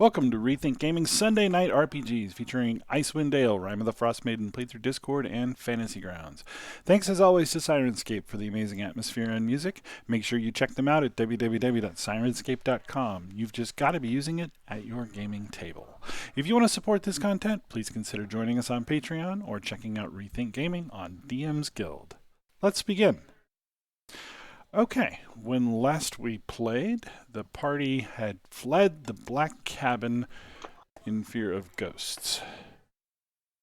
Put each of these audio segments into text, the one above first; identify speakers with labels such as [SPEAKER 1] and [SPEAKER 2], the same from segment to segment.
[SPEAKER 1] Welcome to Rethink Gaming's Sunday Night RPGs featuring Icewind Dale, Rime of the Frostmaiden, playthrough Discord, and Fantasy Grounds. Thanks as always to Sirenscape for the amazing atmosphere and music. Make sure you check them out at www.sirenscape.com. You've just got to be using it at your gaming table. If you want to support this content, please consider joining us on Patreon or checking out Rethink Gaming on DM's Guild. Let's begin. Okay, when last we played, the party had fled the black cabin in fear of ghosts.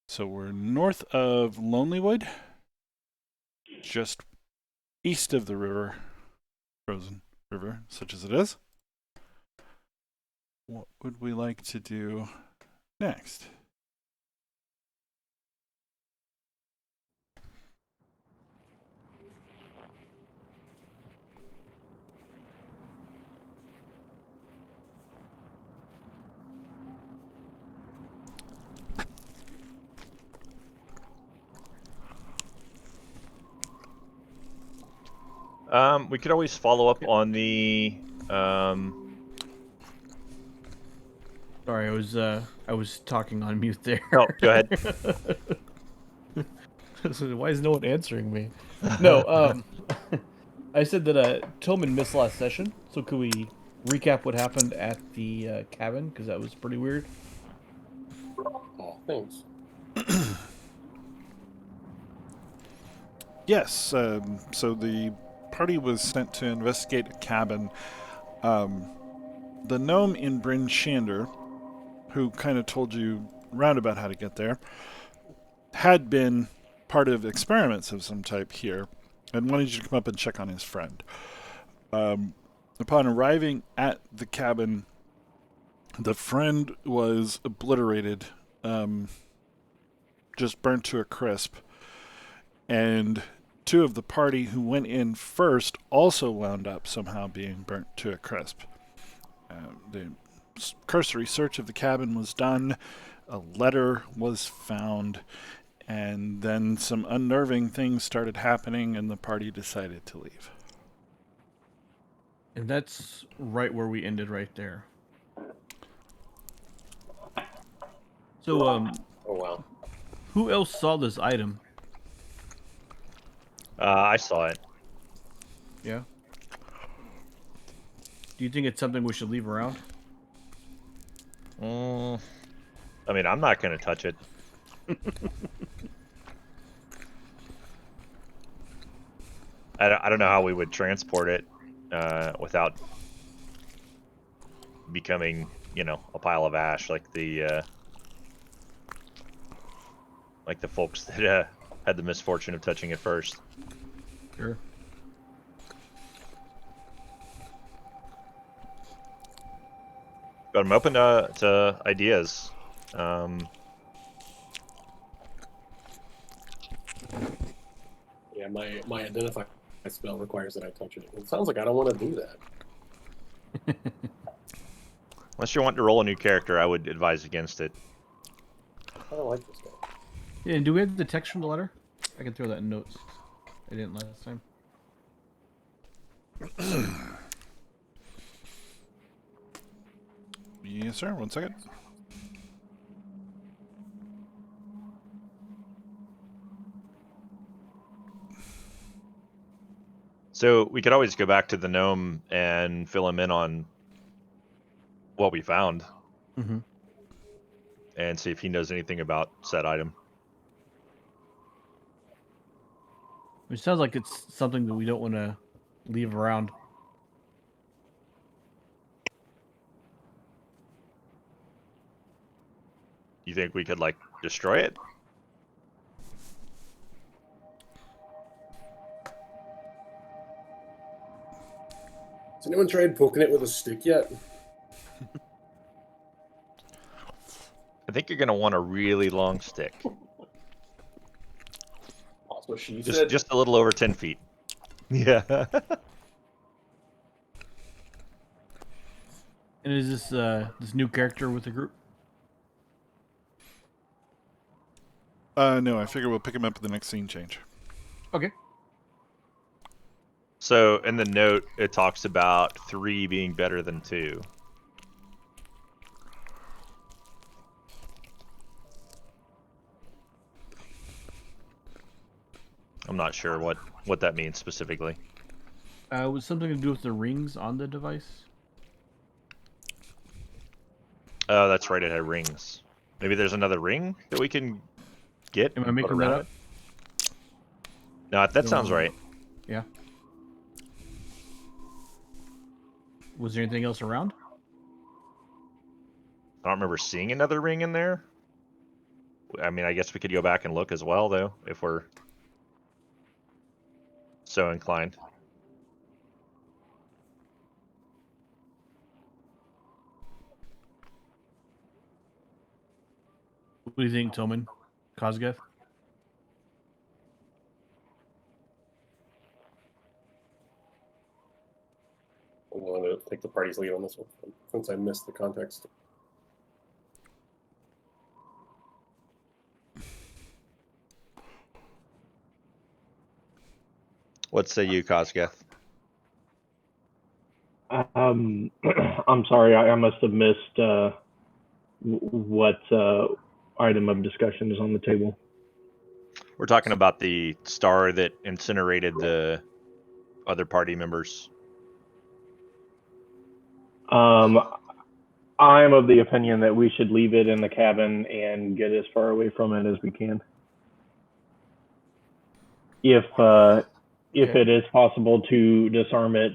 [SPEAKER 1] So we're north of Lonelywood, just east of the river, frozen river, such as it is. What would we like to do next?
[SPEAKER 2] We could always follow up on the
[SPEAKER 3] Sorry, I was talking on mute there.
[SPEAKER 2] Oh, go ahead.
[SPEAKER 3] Why is no one answering me? No, I said that Tillman missed last session, so could we recap what happened at the cabin? Because that was pretty weird.
[SPEAKER 4] Oh, thanks.
[SPEAKER 1] Yes, so the party was sent to investigate a cabin. The gnome in Bryn Shander, who kind of told you roundabout how to get there, had been part of experiments of some type here and wanted you to come up and check on his friend. Upon arriving at the cabin, the friend was obliterated, just burnt to a crisp, and two of the party who went in first also wound up somehow being burnt to a crisp. The cursory search of the cabin was done, a letter was found, and then some unnerving things started happening and the party decided to leave.
[SPEAKER 3] And that's right where we ended right there. So,
[SPEAKER 4] Oh, wow.
[SPEAKER 3] who else saw this item?
[SPEAKER 2] I saw it.
[SPEAKER 3] Yeah? Do you think it's something we should leave around?
[SPEAKER 2] I mean, I'm not going to touch it. I don't know how we would transport it without becoming, a pile of ash like the folks that had the misfortune of touching it first.
[SPEAKER 3] Sure.
[SPEAKER 2] But I'm open to ideas.
[SPEAKER 4] Yeah, my identify spell requires that I touch it. It sounds like I don't want to do that.
[SPEAKER 2] Unless you're wanting to roll a new character, I would advise against it.
[SPEAKER 4] I don't like this guy.
[SPEAKER 3] Yeah, and do we have the text from the letter? I can throw that in notes. I didn't last time.
[SPEAKER 1] Yes, sir. 1 second.
[SPEAKER 2] So we could always go back to the gnome and fill him in on what we found
[SPEAKER 3] Mm-hmm.
[SPEAKER 2] and see if he knows anything about said item.
[SPEAKER 3] It sounds like it's something that we don't want to leave around.
[SPEAKER 2] You think we could, destroy it?
[SPEAKER 4] Has anyone tried poking it with a stick yet?
[SPEAKER 2] I think you're going to want a really long stick.
[SPEAKER 4] Also, she said.
[SPEAKER 2] Just a little over 10 feet. Yeah.
[SPEAKER 3] And is this new character with the group?
[SPEAKER 1] No, I figure we'll pick him up at the next scene change.
[SPEAKER 3] Okay.
[SPEAKER 2] So in the note, it talks about 3 being better than 2. I'm not sure what that means specifically.
[SPEAKER 3] Was something to do with the rings on the device?
[SPEAKER 2] Oh, that's right. It had rings. Maybe there's another ring that we can get.
[SPEAKER 3] Am I
[SPEAKER 2] and put
[SPEAKER 3] making that
[SPEAKER 2] around
[SPEAKER 3] up?
[SPEAKER 2] it? No, that sounds
[SPEAKER 3] No.
[SPEAKER 2] right.
[SPEAKER 3] Yeah. Was there anything else around?
[SPEAKER 2] I don't remember seeing another ring in there. I mean, I guess we could go back and look as well, though, if we're so inclined.
[SPEAKER 3] What do you think, Tillman? Kozgeth?
[SPEAKER 4] I'm going to take the party's lead on this one since I missed the context.
[SPEAKER 2] What say you, Kozgeth?
[SPEAKER 5] I'm sorry, I must have missed what item of discussion is on the table.
[SPEAKER 2] We're talking about the star that incinerated the other party members.
[SPEAKER 5] I'm of the opinion that we should leave it in the cabin and get as far away from it as we can. If
[SPEAKER 3] Okay.
[SPEAKER 5] it is possible to disarm it,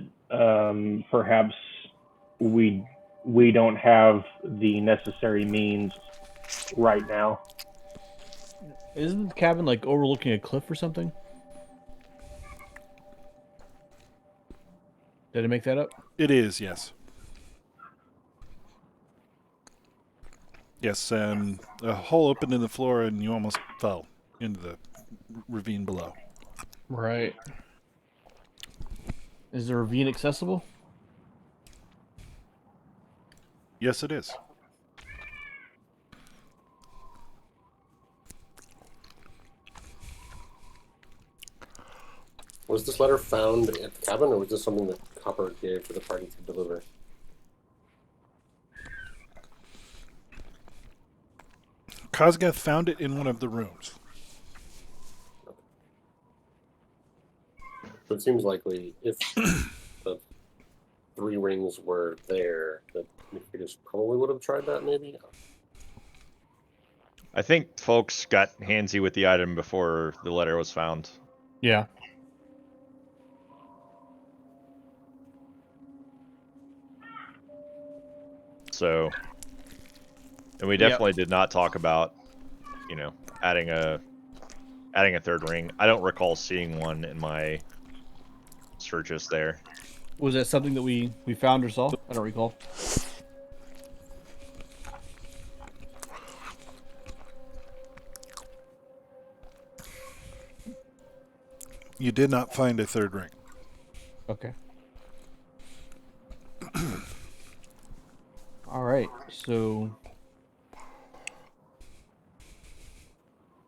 [SPEAKER 5] perhaps we don't have the necessary means right now.
[SPEAKER 3] Isn't the cabin like overlooking a cliff or something? Did I make that up?
[SPEAKER 1] It is, yes. Yes, and a hole opened in the floor and you almost fell into the ravine below.
[SPEAKER 3] Right. Is the ravine accessible?
[SPEAKER 1] Yes, it is.
[SPEAKER 4] Was this letter found at the cabin, or was this something that Copper gave to the party to deliver?
[SPEAKER 1] Kozgeth found it in one of the rooms.
[SPEAKER 4] So it seems likely if the 3 rings were there, that Mikitas probably would have tried that, maybe?
[SPEAKER 2] I think folks got handsy with the item before the letter was found.
[SPEAKER 3] Yeah.
[SPEAKER 2] So, and we definitely did not talk about, adding a third ring. I don't recall seeing one in my searches there.
[SPEAKER 3] Was that something that we found or saw? I don't recall.
[SPEAKER 1] You did not find a third ring.
[SPEAKER 3] Okay. All right. So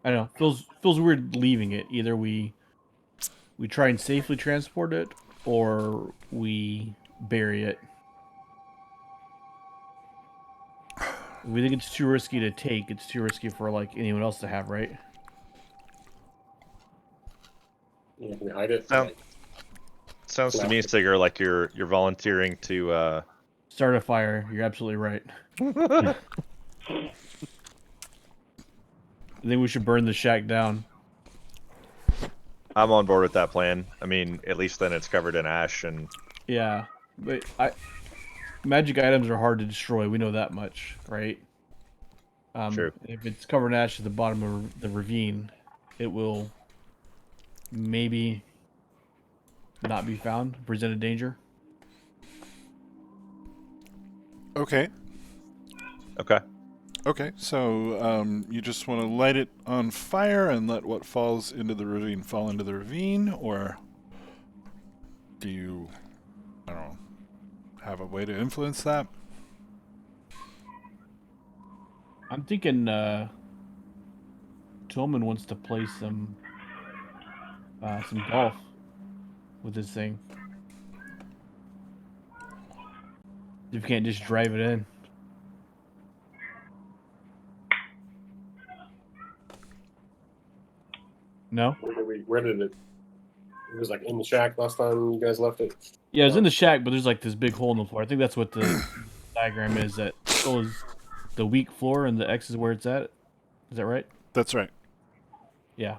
[SPEAKER 3] I don't know. Feels weird leaving it. Either we try and safely transport it, or we bury it. If we think it's too risky to take, it's too risky for like anyone else to have, right?
[SPEAKER 4] Yeah, can we hide it?
[SPEAKER 2] Sound-
[SPEAKER 4] Like,
[SPEAKER 2] Sounds to me, Sigger, like you're volunteering to.
[SPEAKER 3] Start a fire. You're absolutely right. I think we should burn the shack down.
[SPEAKER 2] I'm on board with that plan. I mean, at least then it's covered in ash and.
[SPEAKER 3] Yeah, but magic items are hard to destroy. We know that much, right?
[SPEAKER 2] True.
[SPEAKER 3] If it's covered in ash at the bottom of the ravine, it will maybe not be found, present a danger.
[SPEAKER 1] Okay.
[SPEAKER 2] Okay.
[SPEAKER 1] Okay, so you just want to light it on fire and let what falls into the ravine fall into the ravine, or do you, I don't know, have a way to influence that?
[SPEAKER 3] I'm thinking Tillman wants to play some golf with this thing. You can't just drive it in. No.
[SPEAKER 4] Where did it? It was like in the shack last time you guys left it.
[SPEAKER 3] Yeah, it was in the shack, but there's like this big hole in the floor. I think that's what the diagram is. That circle is the weak floor, and the X is where it's at. Is that right?
[SPEAKER 1] That's right.
[SPEAKER 3] Yeah.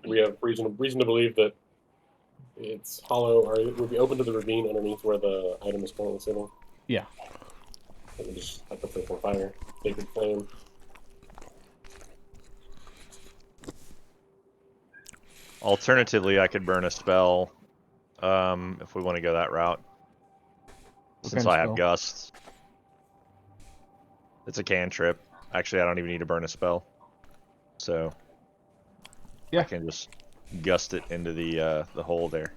[SPEAKER 4] We have reason to believe that it's hollow, or it would be open to the ravine underneath where the item is currently sitting.
[SPEAKER 3] Yeah.
[SPEAKER 4] And we just have to flip on fire. Sacred flame.
[SPEAKER 2] Alternatively, I could burn a spell if we want to go that route.
[SPEAKER 3] What
[SPEAKER 2] Since
[SPEAKER 3] kind of
[SPEAKER 2] I have
[SPEAKER 3] spell?
[SPEAKER 2] gusts. It's a cantrip. Actually, I don't even need to burn a spell. So
[SPEAKER 3] Yeah.
[SPEAKER 2] I can just gust it into the hole there.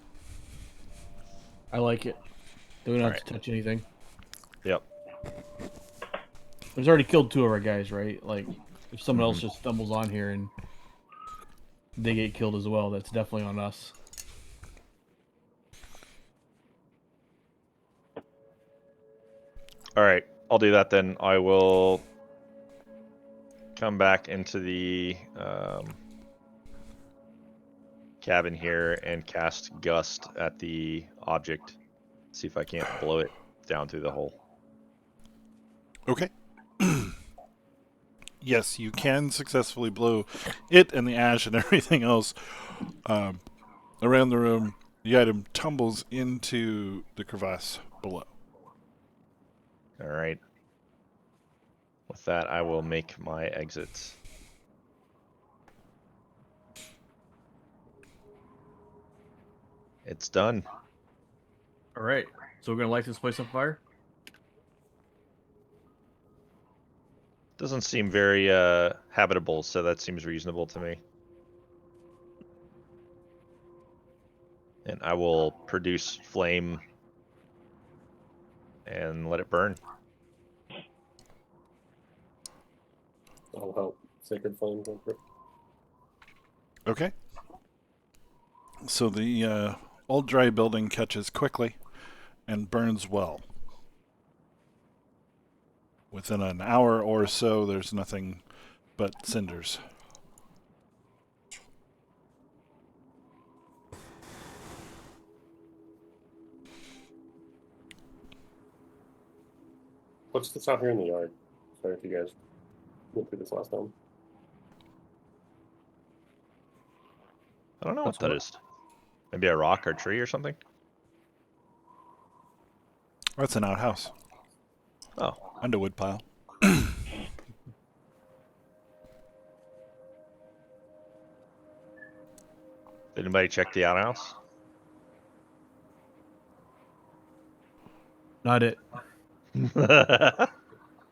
[SPEAKER 3] I like it. They don't have
[SPEAKER 2] Alright.
[SPEAKER 3] to touch anything.
[SPEAKER 2] Yep.
[SPEAKER 3] We've already killed 2 of our guys, right? Like, if someone else
[SPEAKER 2] Mhm.
[SPEAKER 3] just stumbles on here and they get killed as well, that's definitely on us.
[SPEAKER 2] Alright, I'll do that then. I will come back into the cabin here and cast Gust at the object. See if I can't blow it down through the hole.
[SPEAKER 1] Okay. Yes, you can successfully blow it and the ash and everything else around the room. The item tumbles into the crevasse below.
[SPEAKER 2] Alright. With that, I will make my exit. It's done.
[SPEAKER 3] All right. So we're going to light this place on fire?
[SPEAKER 2] Doesn't seem very habitable, so that seems reasonable to me. And I will produce flame and let it burn.
[SPEAKER 4] That'll help. Sacred flame.
[SPEAKER 1] Okay. So the old dry building catches quickly and burns well. Within an hour or so, there's nothing but cinders.
[SPEAKER 4] What's this out here in the yard? Sorry if you guys went through this last time.
[SPEAKER 2] I don't know
[SPEAKER 3] That's
[SPEAKER 2] what that
[SPEAKER 3] what?
[SPEAKER 2] is. Maybe a rock or tree or something?
[SPEAKER 1] That's an outhouse
[SPEAKER 2] Oh,
[SPEAKER 1] and a wood pile.
[SPEAKER 2] did anybody check the outhouse?
[SPEAKER 3] Not it.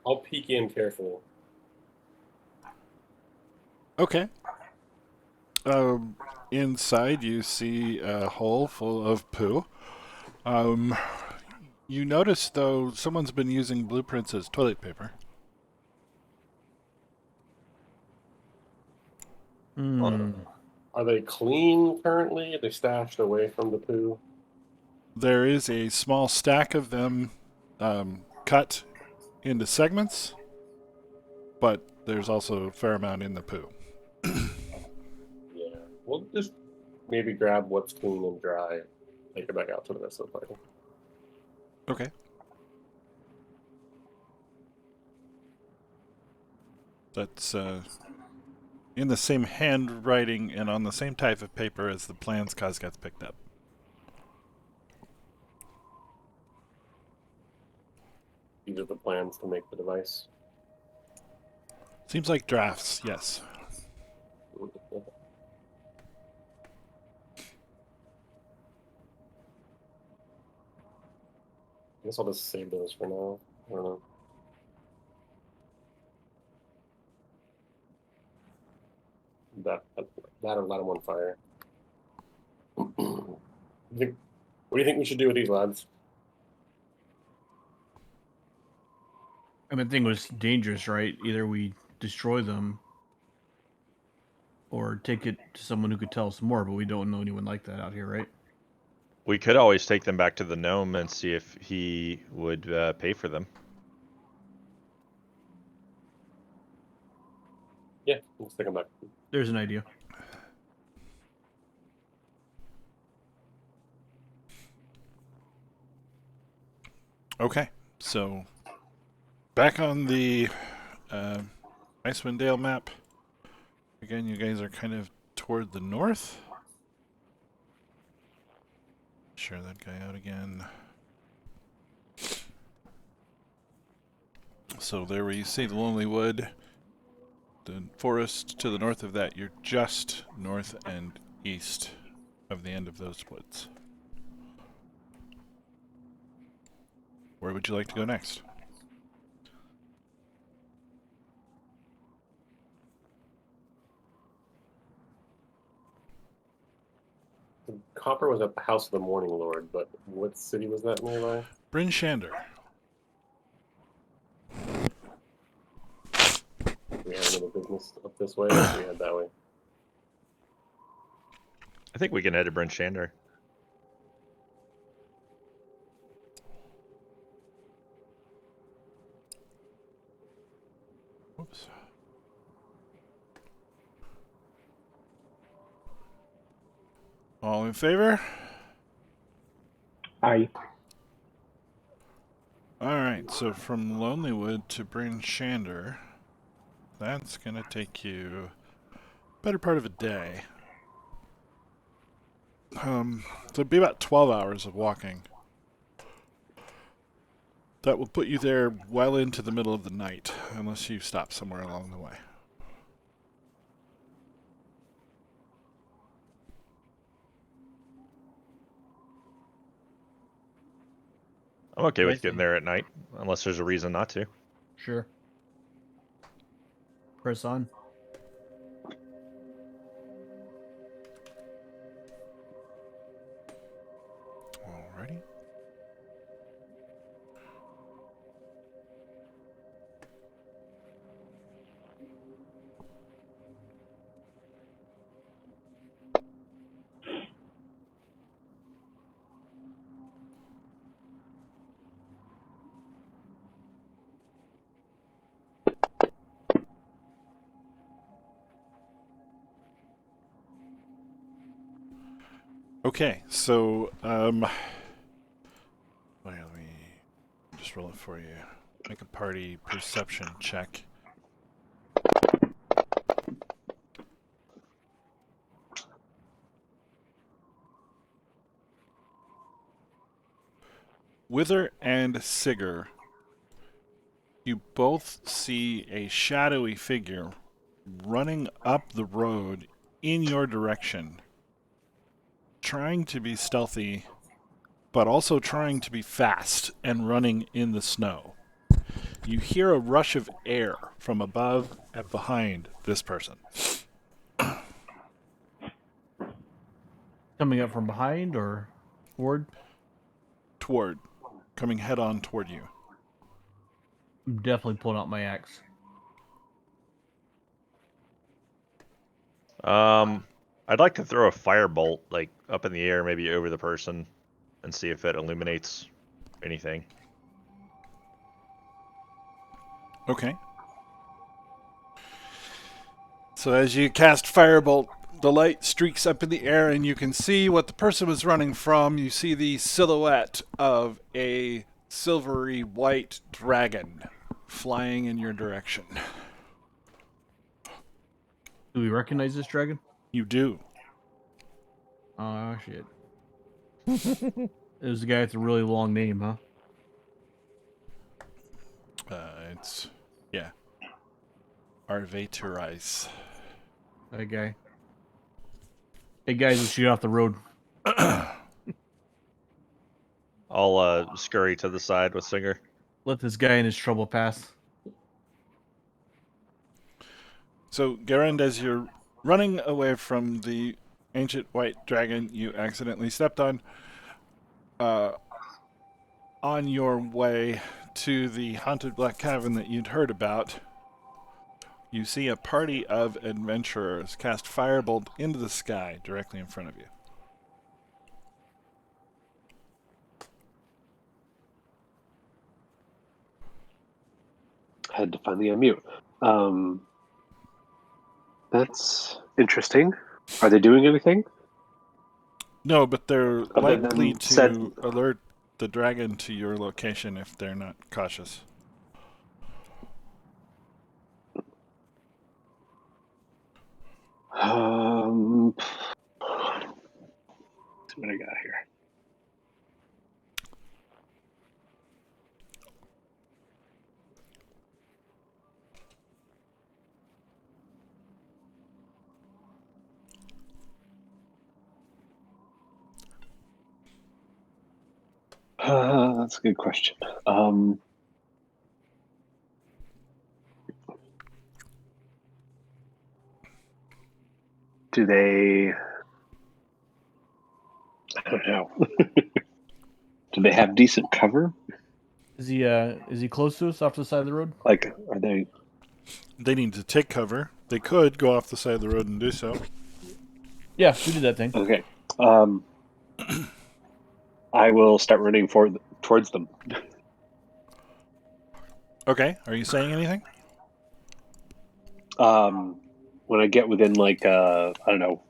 [SPEAKER 4] I'll peek in carefully.
[SPEAKER 1] Okay. Inside, you see a hole full of poo. You notice, though, someone's been using blueprints as toilet paper.
[SPEAKER 3] Hmm.
[SPEAKER 4] Are they clean currently? Are they stashed away from the poo?
[SPEAKER 1] There is a small stack of them cut into segments, but there's also a fair amount in the poo.
[SPEAKER 4] Yeah. We'll just maybe grab what's clean and dry, take it back out to the rest of the party.
[SPEAKER 1] Okay. That's in the same handwriting and on the same type of paper as the plans Kaz gets picked up.
[SPEAKER 4] These are the plans to make the device.
[SPEAKER 1] Seems like drafts, yes.
[SPEAKER 4] I guess I'll just save those for now. I don't know. That or light them on fire. What do you think we should do with these lads?
[SPEAKER 3] I mean, the thing was dangerous, right? Either we destroy them or take it to someone who could tell us more, but we don't know anyone like that out here, right?
[SPEAKER 2] We could always take them back to the gnome and see if he would pay for them.
[SPEAKER 4] Yeah, let's take them back.
[SPEAKER 3] There's an idea.
[SPEAKER 1] Okay, so back on the Icewind Dale map. Again, you guys are kind of toward the north. Share that guy out again. So there where you see the Lonely Wood, the forest to the north of that, you're just north and east of the end of those woods. Where would you like to go next?
[SPEAKER 4] Copper was at the House of the Morning Lord, but what city was that nearby?
[SPEAKER 1] Bryn Shander.
[SPEAKER 4] Do we have any other business up this way, or should we head that way?
[SPEAKER 2] I think we can head to Bryn Shander.
[SPEAKER 1] Whoops. All in favor?
[SPEAKER 5] Aye.
[SPEAKER 1] Alright, so from Lonelywood to Bryn Shander, that's going to take you better part of a day. So it'd be about 12 hours of walking. That will put you there well into the middle of the night, unless you stop somewhere along the way.
[SPEAKER 2] I'm okay with
[SPEAKER 3] Nice.
[SPEAKER 2] getting there at night, unless there's a reason not to.
[SPEAKER 3] Sure. Press on.
[SPEAKER 1] Alrighty. Okay, so let me just roll it for you. Make a party perception check. Wither and Sigger, you both see a shadowy figure running up the road in your direction, trying to be stealthy, but also trying to be fast and running in the snow. You hear a rush of air from above and behind this person.
[SPEAKER 3] Coming up from behind or forward?
[SPEAKER 1] Coming head on toward you.
[SPEAKER 3] I'm definitely pulling out my axe.
[SPEAKER 2] I'd like to throw a firebolt like up in the air, maybe over the person, and see if it illuminates anything.
[SPEAKER 1] Okay. So as you cast Firebolt, the light streaks up in the air and you can see what the person was running from. You see the silhouette of a silvery white dragon flying in your direction.
[SPEAKER 3] Do we recognize this dragon?
[SPEAKER 1] You do.
[SPEAKER 3] Oh, shit. It was the guy with a really long name, huh?
[SPEAKER 1] Yeah. Arveturais.
[SPEAKER 3] That guy. Hey, guys, let's shoot off the road.
[SPEAKER 2] I'll scurry to the side with Singer.
[SPEAKER 3] Let this guy and his trouble pass.
[SPEAKER 1] So, Garand, as you're running away from the ancient white dragon you accidentally stepped on your way to the haunted black cavern that you'd heard about, you see a party of adventurers cast Firebolt into the sky directly in front of you.
[SPEAKER 6] Had to finally unmute. That's interesting. Are they doing anything?
[SPEAKER 1] No, but they're
[SPEAKER 6] Other
[SPEAKER 1] likely
[SPEAKER 6] than
[SPEAKER 1] to alert the dragon to your location if they're not cautious.
[SPEAKER 6] Let's see what I got here. That's a good question. Do they? I don't know. Do they have decent cover?
[SPEAKER 3] Is he close to us off to the side of the road?
[SPEAKER 6] Like, are they?
[SPEAKER 1] They need to take cover. They could go off the side of the road and do so.
[SPEAKER 3] Yeah, we did that thing.
[SPEAKER 6] Okay. I will start running towards them.
[SPEAKER 1] Okay, are you saying anything?
[SPEAKER 6] When I get within like I don't know,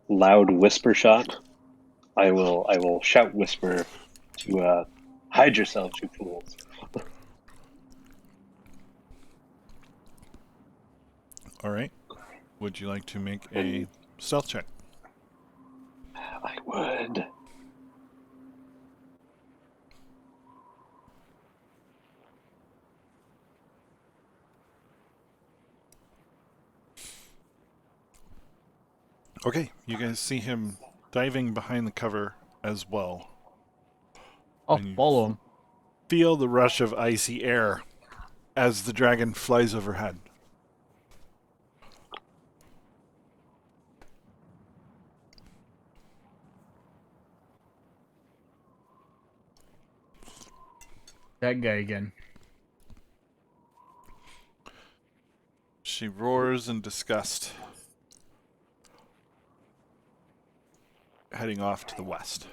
[SPEAKER 6] loud whisper shot, I will shout whisper to hide yourselves, you fools.
[SPEAKER 1] All right. Would you like to make a stealth check?
[SPEAKER 6] I would.
[SPEAKER 1] Okay, you guys see him diving behind the cover as well.
[SPEAKER 3] I'll
[SPEAKER 1] And you
[SPEAKER 3] follow him.
[SPEAKER 1] feel the rush of icy air as the dragon flies overhead.
[SPEAKER 3] That guy again.
[SPEAKER 1] She roars in disgust, heading off to the west.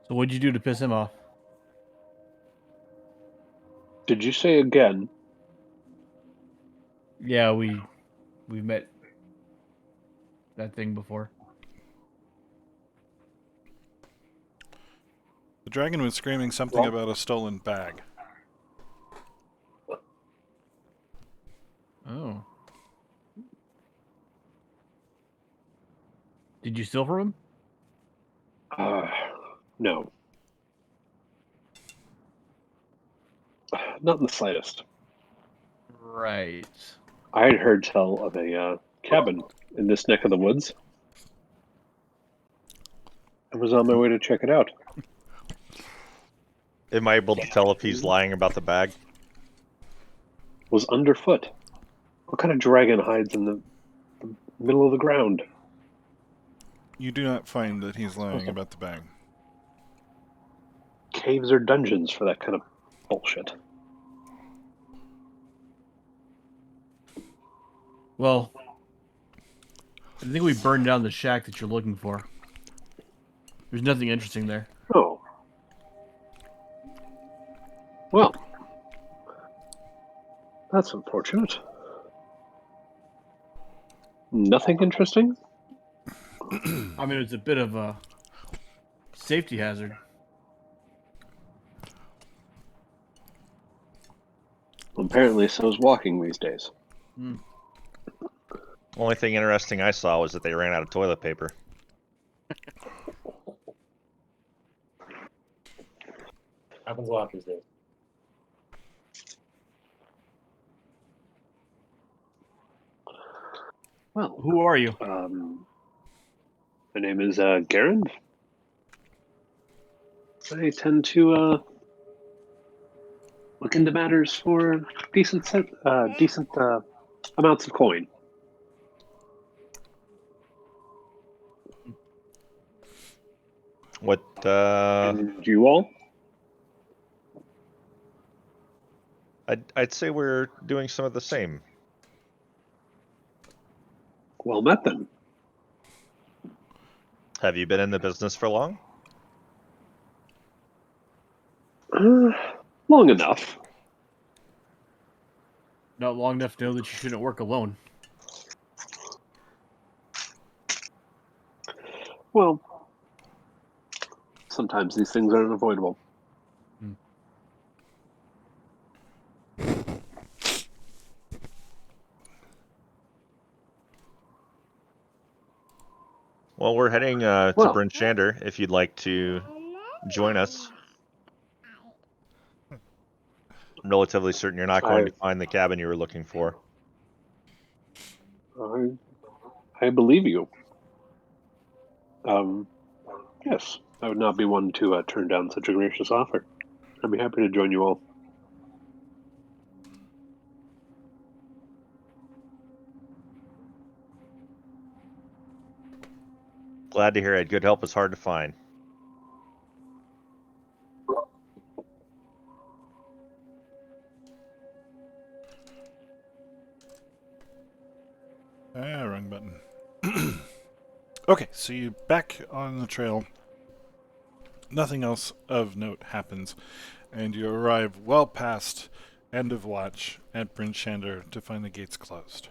[SPEAKER 3] So what'd you do to piss him off?
[SPEAKER 6] Did you say again?
[SPEAKER 3] Yeah, we met that thing before.
[SPEAKER 1] The dragon was screaming something
[SPEAKER 6] Well-
[SPEAKER 1] about a stolen bag.
[SPEAKER 3] Oh. Did you steal from him?
[SPEAKER 6] No. Not in the slightest.
[SPEAKER 3] Right.
[SPEAKER 6] I had heard tell of a cabin in this neck of the woods. I was on my way to check it out.
[SPEAKER 2] Am I able to tell if he's lying about the bag?
[SPEAKER 6] Was underfoot. What kind of dragon hides in the middle of the ground?
[SPEAKER 1] You do not find that he's lying about the bag.
[SPEAKER 6] Caves or dungeons for that kind of bullshit.
[SPEAKER 3] Well, I think we burned down the shack that you're looking for. There's nothing interesting there.
[SPEAKER 6] Oh. Well. That's unfortunate. Nothing interesting?
[SPEAKER 3] I mean, it's a bit of a safety hazard.
[SPEAKER 6] Apparently so is walking these days.
[SPEAKER 2] Only thing interesting I saw was that they ran out of toilet paper.
[SPEAKER 4] Happens a lot these days.
[SPEAKER 6] Well,
[SPEAKER 3] Who are you?
[SPEAKER 6] my name is Garen. I tend to look into matters for decent amounts of coin.
[SPEAKER 2] What,
[SPEAKER 6] And you all?
[SPEAKER 2] I'd say we're doing some of the same.
[SPEAKER 6] Well met then.
[SPEAKER 2] Have you been in the business for long?
[SPEAKER 6] Long enough.
[SPEAKER 3] Not long enough to know that you shouldn't work alone.
[SPEAKER 6] Well, Sometimes these things are unavoidable.
[SPEAKER 2] Well, we're heading to
[SPEAKER 6] Well.
[SPEAKER 2] Bryn Shander if you'd like to join us. I'm relatively certain you're not going to find the cabin you were looking for.
[SPEAKER 6] I believe you. Yes, I would not be one to turn down such a gracious offer. I'd be happy to join you all.
[SPEAKER 2] Glad to hear it. Good help is hard to find.
[SPEAKER 1] Wrong button. Okay, so you back on the trail. Nothing else of note happens, and you arrive well past end of watch at Bryn Shander to find the gates closed.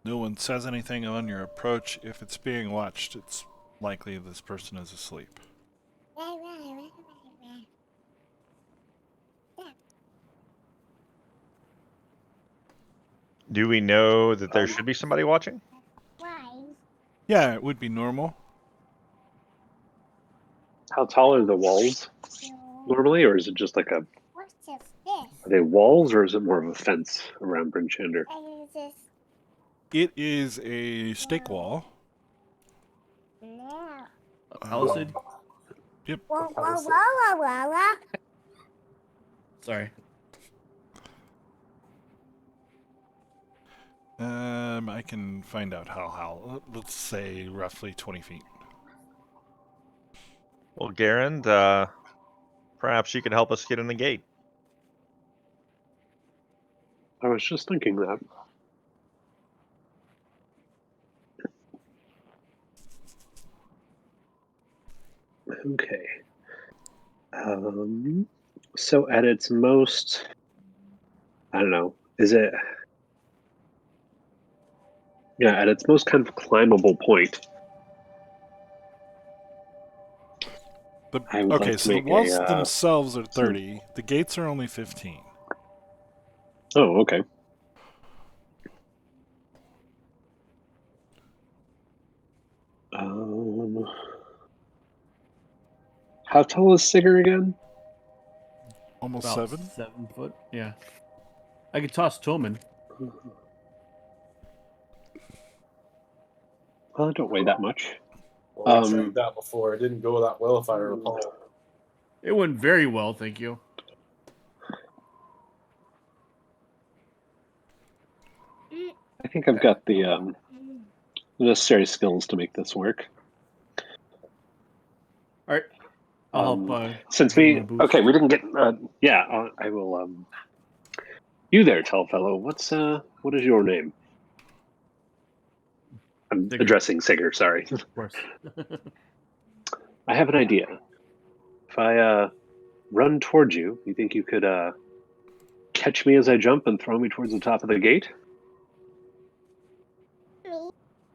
[SPEAKER 1] No one says anything on your approach. If it's being watched, it's likely this person is asleep.
[SPEAKER 2] Do we know that there should be somebody watching?
[SPEAKER 1] Yeah, it would be normal.
[SPEAKER 6] How tall are the walls normally, or is it just like a... Are they walls, or is it more of a fence around Bryn Shander?
[SPEAKER 1] It is a stake wall.
[SPEAKER 3] Palisade?
[SPEAKER 1] Yep.
[SPEAKER 3] Sorry.
[SPEAKER 1] I can find out how. Let's say roughly 20 feet.
[SPEAKER 2] Well, Garand, perhaps you can help us get in the gate.
[SPEAKER 6] I was just thinking that. Okay. So at its most, I don't know, is it... Yeah, at its most kind of climbable point, I would like to
[SPEAKER 1] So the
[SPEAKER 6] make
[SPEAKER 1] walls
[SPEAKER 6] a...
[SPEAKER 1] themselves are 30. The gates are only 15.
[SPEAKER 6] Oh, okay. How tall is Sigurd again?
[SPEAKER 1] Almost
[SPEAKER 3] About
[SPEAKER 1] 7.
[SPEAKER 3] 7 foot. Yeah. I could toss Tillman.
[SPEAKER 6] Well, I don't weigh that much.
[SPEAKER 4] Well, I tried that before. It didn't go that well, if I recall.
[SPEAKER 3] It went very well, thank you.
[SPEAKER 6] I think I've got the necessary skills to make this work.
[SPEAKER 3] All right. I'll help.
[SPEAKER 6] Since
[SPEAKER 3] give him
[SPEAKER 6] we...
[SPEAKER 3] a boost.
[SPEAKER 6] Okay, we didn't get... yeah, I will... You there, tall fellow. What is your name? I'm
[SPEAKER 3] Sigurd.
[SPEAKER 6] addressing Sigurd, sorry.
[SPEAKER 3] Of course.
[SPEAKER 6] I have an idea. If I run towards you, you think you could catch me as I jump and throw me towards the top of the gate?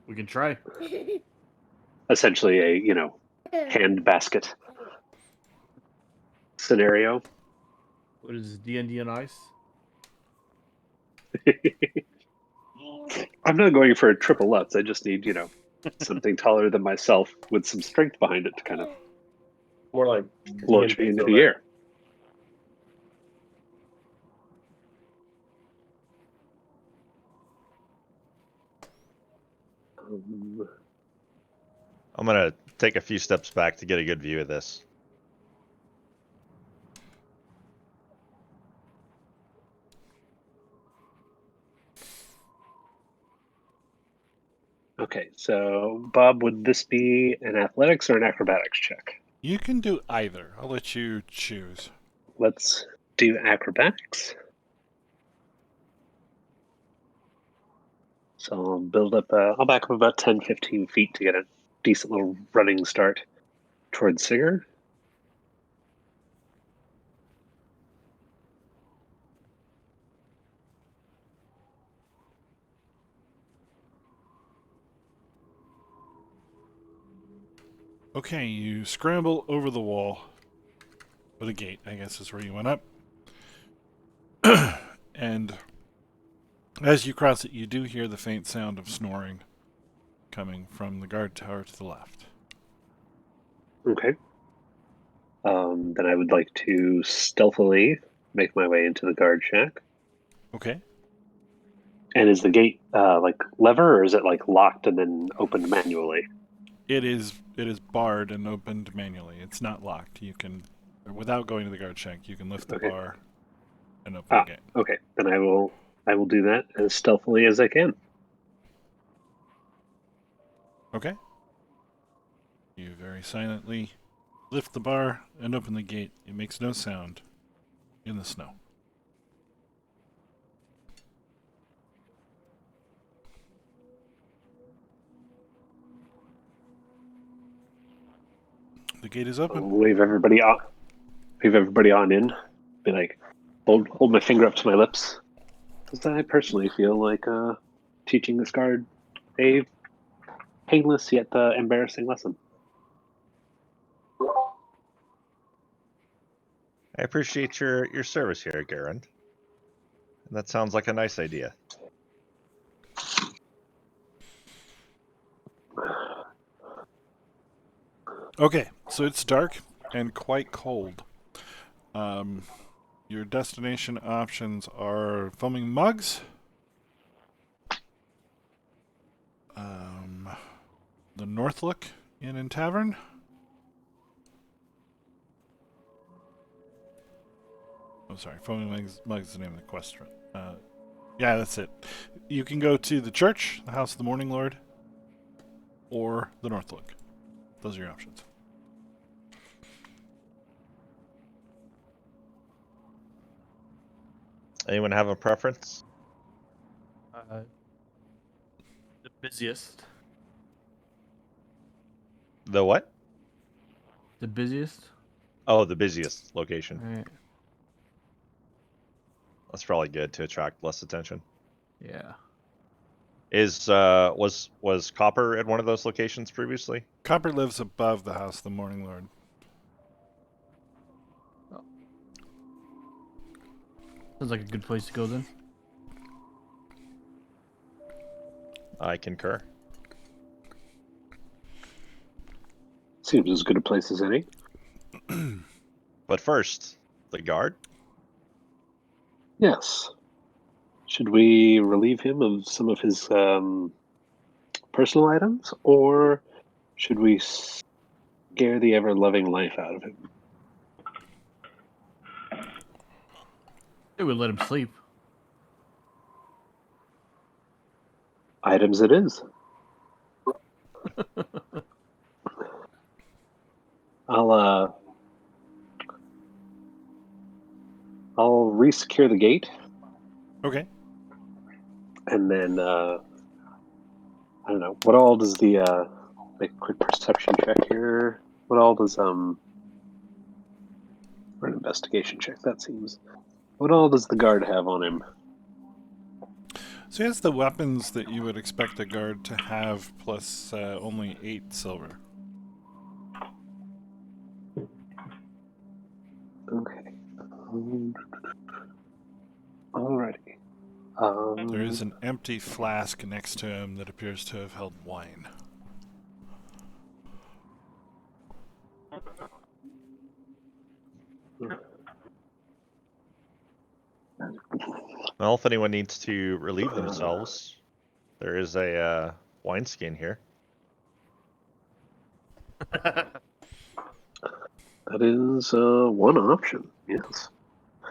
[SPEAKER 3] We can try.
[SPEAKER 6] Essentially a, hand basket scenario.
[SPEAKER 3] What is this, D&D on ice?
[SPEAKER 6] I'm not going for a triple Lutz. I just need, something taller than myself with some strength behind it to kind of
[SPEAKER 4] More like
[SPEAKER 6] launch me into the air.
[SPEAKER 2] I'm going to take a few steps back to get a good view of this.
[SPEAKER 6] Okay, so Bob, would this be an athletics or an acrobatics check?
[SPEAKER 1] You can do either. I'll let you choose.
[SPEAKER 6] Let's do acrobatics. So I'll build up, I'll back up about 10, 15 feet to get a decent little running start towards Singer.
[SPEAKER 1] Okay, you scramble over the wall. Or the gate, I guess, is where you went up. And as you cross it, you do hear the faint sound of snoring coming from the guard tower to the left.
[SPEAKER 6] Okay. Then I would like to stealthily make my way into the guard shack.
[SPEAKER 1] Okay.
[SPEAKER 6] And is the gate like lever, or is it like locked and then opened manually?
[SPEAKER 1] It is barred and opened manually. It's not locked. You can, without going to the guard shack, you can lift the
[SPEAKER 6] Okay.
[SPEAKER 1] bar and open the gate.
[SPEAKER 6] Okay. Then I will do that as stealthily as I can.
[SPEAKER 1] Okay. You very silently lift the bar and open the gate. It makes no sound in the snow. The gate is
[SPEAKER 6] I'll
[SPEAKER 1] open.
[SPEAKER 6] wave everybody on. Wave everybody on in. Be like, hold my finger up to my lips. Because I personally feel like teaching this guard a painless yet embarrassing lesson.
[SPEAKER 2] I appreciate your service here, Garand. That sounds like a nice idea.
[SPEAKER 1] Okay, so it's dark and quite cold. Your destination options are foaming mugs, the Northlook Inn and Tavern, oh sorry, foaming mugs is the name of the quest. Yeah, that's it. You can go to the church, the House of the Morning Lord, or the Northlook. Those are your options.
[SPEAKER 2] Anyone have a preference?
[SPEAKER 3] The busiest.
[SPEAKER 2] The what?
[SPEAKER 3] The busiest.
[SPEAKER 2] Oh, the busiest location.
[SPEAKER 3] All right.
[SPEAKER 2] That's probably good to attract less attention.
[SPEAKER 3] Yeah.
[SPEAKER 2] Was Copper at one of those locations previously?
[SPEAKER 1] Copper lives above the House of the Morning Lord.
[SPEAKER 3] Sounds like a good place to go then.
[SPEAKER 2] I concur.
[SPEAKER 6] Seems as good a place as any.
[SPEAKER 2] But first, the guard?
[SPEAKER 6] Yes. Should we relieve him of some of his personal items, or should we scare the ever-loving life out of him?
[SPEAKER 3] They would let him sleep.
[SPEAKER 6] Items it is. I'll re-secure the gate,
[SPEAKER 1] Okay.
[SPEAKER 6] and then I don't know, what all does the make a quick perception check here? What all does or an investigation check? That seems. What all does the guard have on him?
[SPEAKER 1] So he has the weapons that you would expect a guard to have, plus only 8 silver.
[SPEAKER 6] Okay. Alrighty.
[SPEAKER 1] There is an empty flask next to him that appears to have held wine.
[SPEAKER 2] Well, if anyone needs to relieve themselves, there is a wineskin here.
[SPEAKER 6] That is one option. Yes.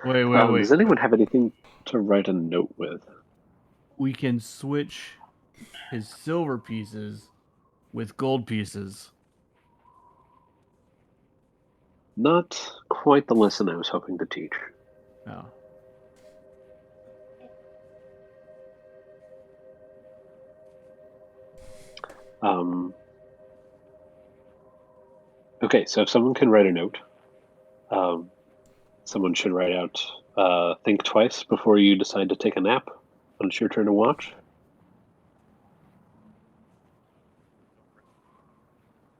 [SPEAKER 3] Wait.
[SPEAKER 6] Does anyone have anything to write a note with?
[SPEAKER 3] We can switch his silver pieces with gold pieces.
[SPEAKER 6] Not quite the lesson I was hoping to teach.
[SPEAKER 3] No.
[SPEAKER 6] Okay, so if someone can write a note, someone should write out, think twice before you decide to take a nap when it's your turn to watch.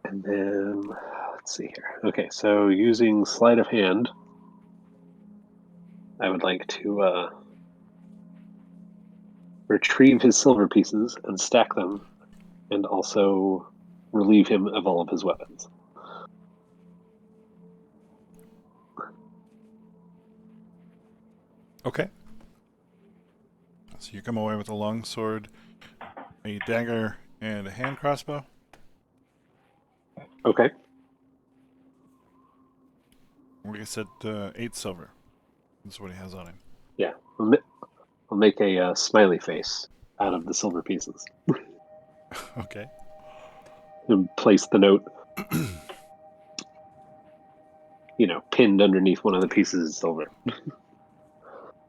[SPEAKER 6] And then, let's see here. Okay, so using sleight of hand, I would like to retrieve his silver pieces and stack them, and also relieve him of all of his weapons.
[SPEAKER 1] Okay. So you come away with a long sword, a dagger, and a hand crossbow.
[SPEAKER 6] Okay.
[SPEAKER 1] Like I said, 8 silver. That's what he has on him.
[SPEAKER 6] Yeah. I'll make a smiley face out of the silver pieces
[SPEAKER 1] Okay.
[SPEAKER 6] and place the note, pinned underneath one of the pieces of silver.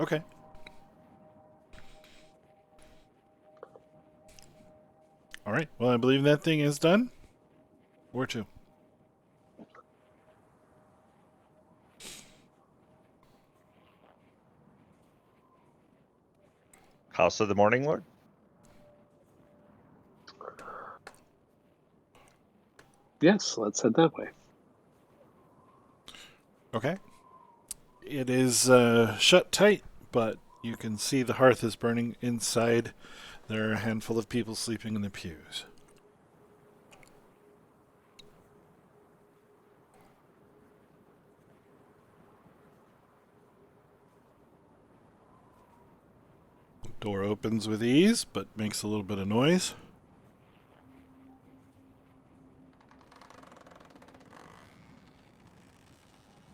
[SPEAKER 1] Okay. All right. Well, I believe that thing is done. Or 2.
[SPEAKER 2] House of the Morning Lord?
[SPEAKER 6] Yes, let's head that way.
[SPEAKER 1] Okay. It is shut tight, but you can see the hearth is burning inside. There are a handful of people sleeping in the pews. Door opens with ease, but makes a little bit of noise.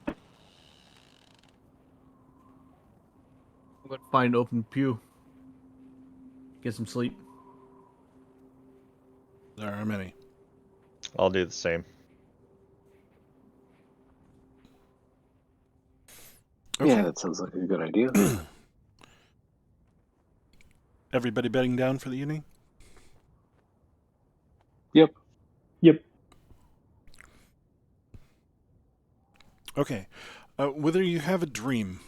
[SPEAKER 3] I'm gonna find open pew. Get some sleep.
[SPEAKER 1] There are many.
[SPEAKER 2] I'll do the same.
[SPEAKER 1] Okay.
[SPEAKER 6] Yeah, that sounds like a good idea.
[SPEAKER 1] Everybody bedding down for the evening?
[SPEAKER 6] Yep.
[SPEAKER 1] Okay. Whether you have a dream,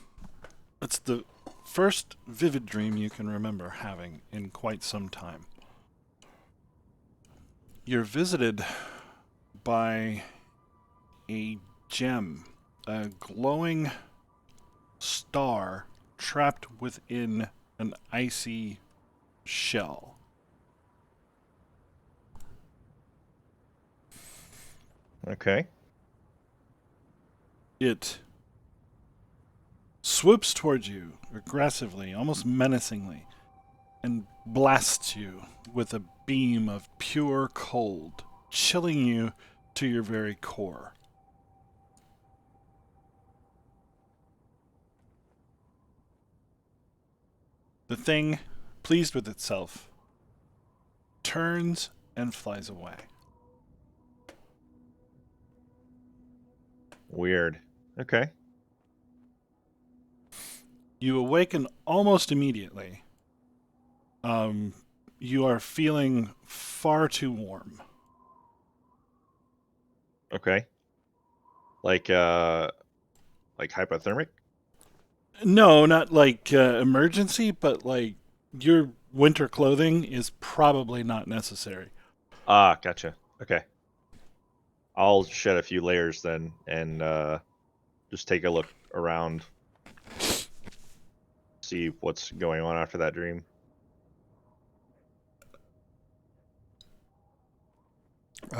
[SPEAKER 1] it's the first vivid dream you can remember having in quite some time. You're visited by a gem, a glowing star trapped within an icy shell.
[SPEAKER 2] Okay.
[SPEAKER 1] It swoops towards you aggressively, almost menacingly, and blasts you with a beam of pure cold, chilling you to your very core. The thing, pleased with itself, turns and flies away.
[SPEAKER 2] Weird. Okay.
[SPEAKER 1] You awaken almost immediately. You are feeling far too warm.
[SPEAKER 2] Okay. Like hypothermic?
[SPEAKER 1] No, not like emergency, but like your winter clothing is probably not necessary.
[SPEAKER 2] Ah, gotcha. Okay. I'll shed a few layers then and just take a look around. See what's going on after that dream.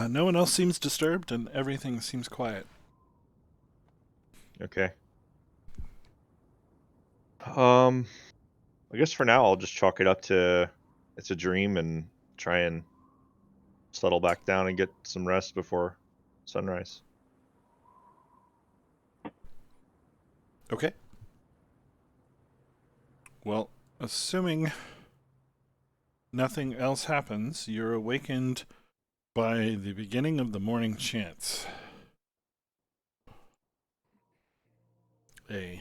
[SPEAKER 1] No one else seems disturbed, and everything seems quiet.
[SPEAKER 2] Okay. I guess for now I'll just chalk it up to it's a dream and try and settle back down and get some rest before sunrise.
[SPEAKER 1] Okay. Well, assuming nothing else happens, you're awakened by the beginning of the morning chants. A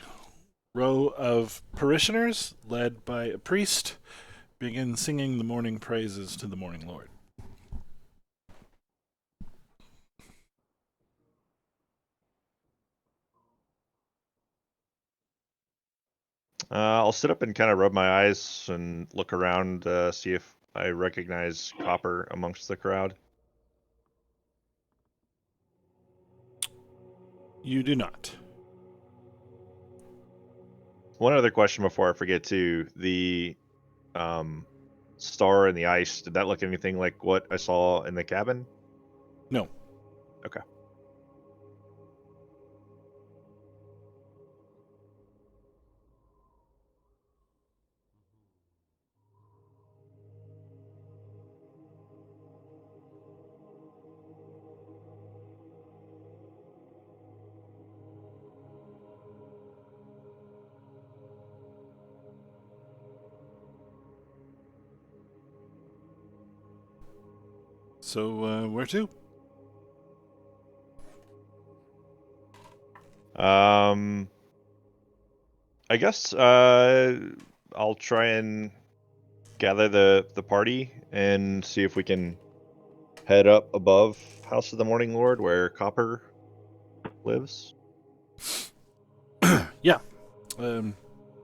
[SPEAKER 1] row of parishioners, led by a priest, begin singing the morning praises to the morning Lord.
[SPEAKER 2] I'll sit up and kind of rub my eyes and look around, see if I recognize Copper amongst the crowd.
[SPEAKER 1] You do not.
[SPEAKER 2] One other question before I forget too. The star in the ice, did that look anything like what I saw in the cabin?
[SPEAKER 1] No.
[SPEAKER 2] Okay.
[SPEAKER 1] So, where to?
[SPEAKER 2] I guess I'll try and gather the party and see if we can head up above House of the Morning Lord where Copper lives.
[SPEAKER 1] Yeah. It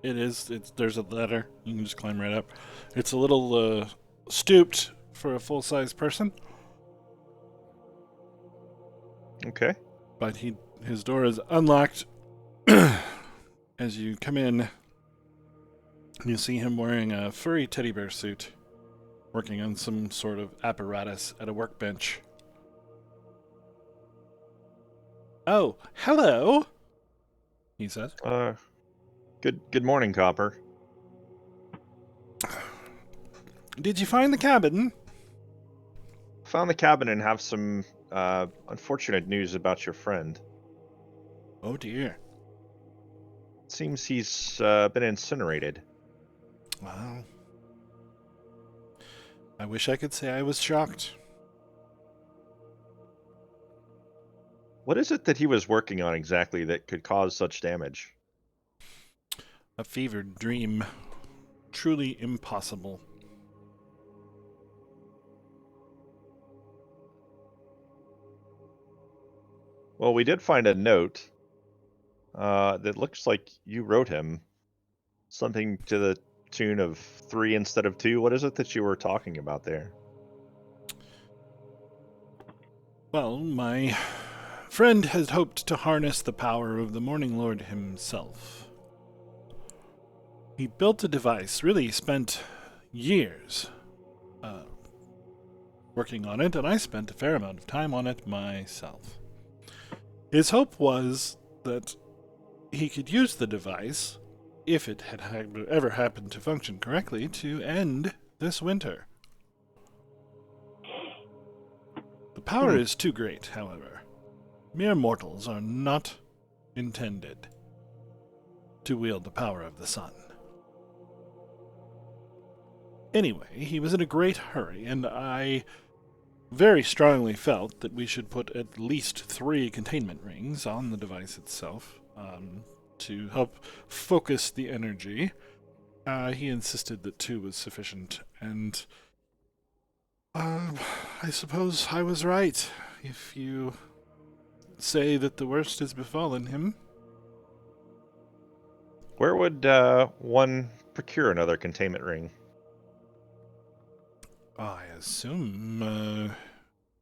[SPEAKER 1] is. There's a ladder. You can just climb right up. It's a little stooped for a full-size person,
[SPEAKER 2] Okay.
[SPEAKER 1] but his door is unlocked. As you come in, you see him wearing a furry teddy bear suit, working on some sort of apparatus at a workbench. Oh, hello, he says.
[SPEAKER 2] Good morning, Copper.
[SPEAKER 1] Did you find the cabin?
[SPEAKER 2] Found the cabin and have some unfortunate news about your friend.
[SPEAKER 1] Oh dear.
[SPEAKER 2] Seems he's been incinerated.
[SPEAKER 1] Wow. I wish I could say I was shocked.
[SPEAKER 2] What is it that he was working on exactly that could cause such damage?
[SPEAKER 1] A fevered dream. Truly impossible.
[SPEAKER 2] Well, we did find a note that looks like you wrote him something to the tune of 3 instead of 2. What is it that you were talking about there?
[SPEAKER 1] Well, my friend had hoped to harness the power of the Morning Lord himself. He built a device, really spent years working on it, and I spent a fair amount of time on it myself. His hope was that he could use the device, if it had ever happened to function correctly, to end this winter. The power is too great, however. Mere mortals are not intended to wield the power of the sun. Anyway, he was in a great hurry, and I very strongly felt that we should put at least 3 containment rings on the device itself to help focus the energy. He insisted that 2 was sufficient, and I suppose I was right. If you say that the worst has befallen him.
[SPEAKER 2] Where would one procure another containment ring?
[SPEAKER 1] I assume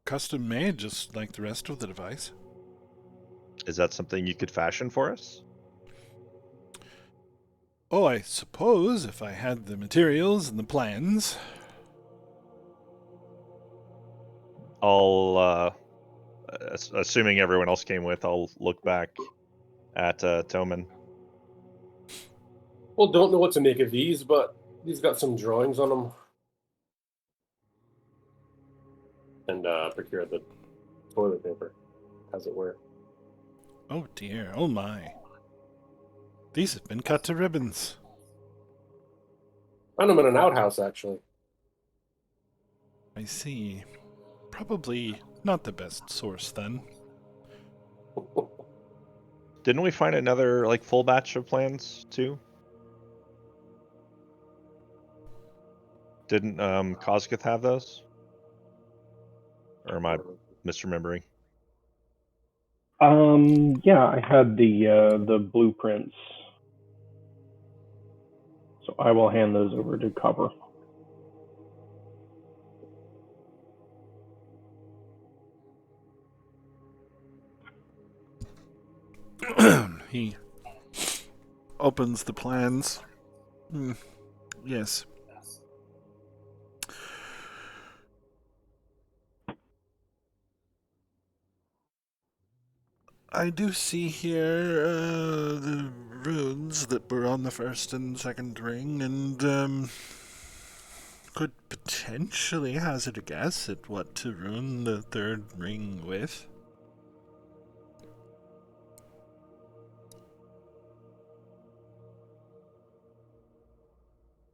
[SPEAKER 1] custom made, just like the rest of the device.
[SPEAKER 2] Is that something you could fashion for us?
[SPEAKER 1] Oh, I suppose if I had the materials and the plans.
[SPEAKER 2] I'll, assuming everyone else came with, I'll look back at Toman.
[SPEAKER 4] Well, don't know what to make of these, but these got some drawings on them. And procure the toilet paper, as it were.
[SPEAKER 1] Oh dear, oh my. These have been cut to ribbons.
[SPEAKER 4] Found them in an outhouse, actually.
[SPEAKER 1] I see. Probably not the best source, then.
[SPEAKER 2] Didn't we find another like full batch of plans too? Didn't Kosgith have those? Or am I misremembering?
[SPEAKER 5] Yeah, I had the blueprints, so I will hand those over to Copper.
[SPEAKER 1] He opens the plans. Yes. I do see here the runes that were on the first and second ring, and could potentially hazard a guess at what to rune the third ring with.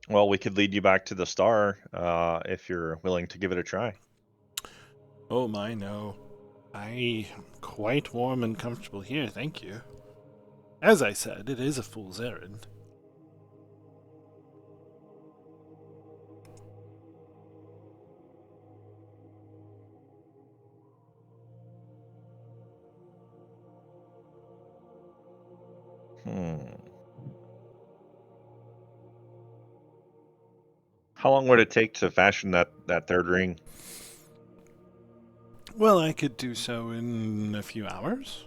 [SPEAKER 2] Well, we could lead you back to the star if you're willing to give it a try.
[SPEAKER 1] Oh my, no. I am quite warm and comfortable here, thank you. As I said, it is a fool's errand.
[SPEAKER 2] How long would it take to fashion that third ring?
[SPEAKER 1] Well, I could do so in a few hours.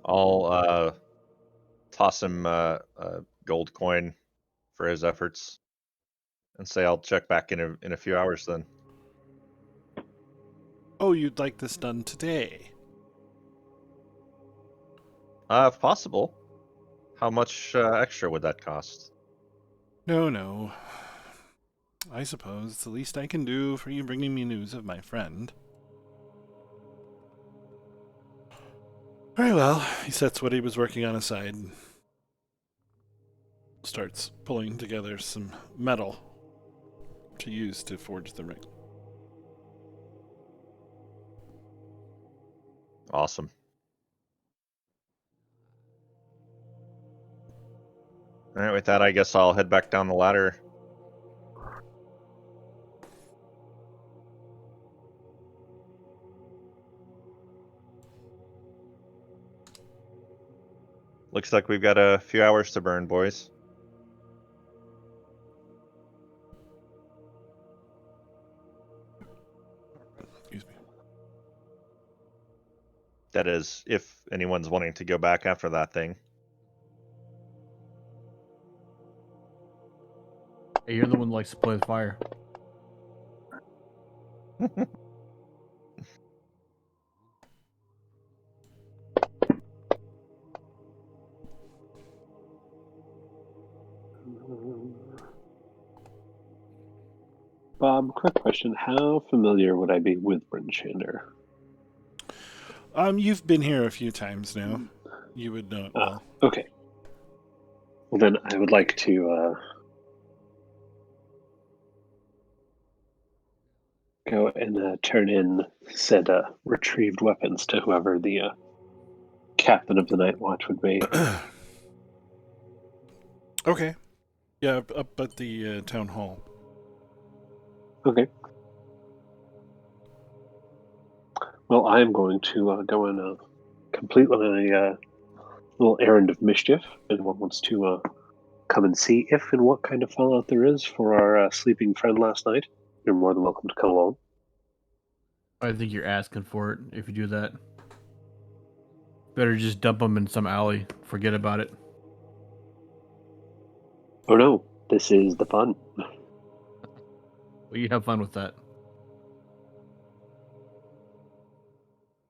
[SPEAKER 2] I'll toss him a gold coin for his efforts and say I'll check back in a few hours then.
[SPEAKER 1] Oh, you'd like this done today?
[SPEAKER 2] If possible. How much extra would that cost?
[SPEAKER 1] No. I suppose it's the least I can do for you bringing me news of my friend. Very well. He sets what he was working on aside and starts pulling together some metal to use to forge the ring.
[SPEAKER 2] Awesome. All right, with that, I guess I'll head back down the ladder. Looks like we've got a few hours to burn, boys.
[SPEAKER 1] Excuse me.
[SPEAKER 2] That is, if anyone's wanting to go back after that thing.
[SPEAKER 3] Hey, you're the one that likes to play with fire.
[SPEAKER 6] Bob, quick question. How familiar would I be with Brinchander?
[SPEAKER 1] You've been here a few times now. You would know it well.
[SPEAKER 6] Okay. Well, then I would like to go and turn in said retrieved weapons to whoever the captain of the night watch would be.
[SPEAKER 1] Okay. Yeah, up at the town hall.
[SPEAKER 6] Okay. Well, I'm going to go and complete my little errand of mischief. Anyone wants to come and see if and what kind of fallout there is for our sleeping friend last night, you're more than welcome to come along.
[SPEAKER 3] I think you're asking for it if you do that. Better just dump them in some alley. Forget about it.
[SPEAKER 6] Oh no, this is the fun.
[SPEAKER 3] Well, you have fun with that.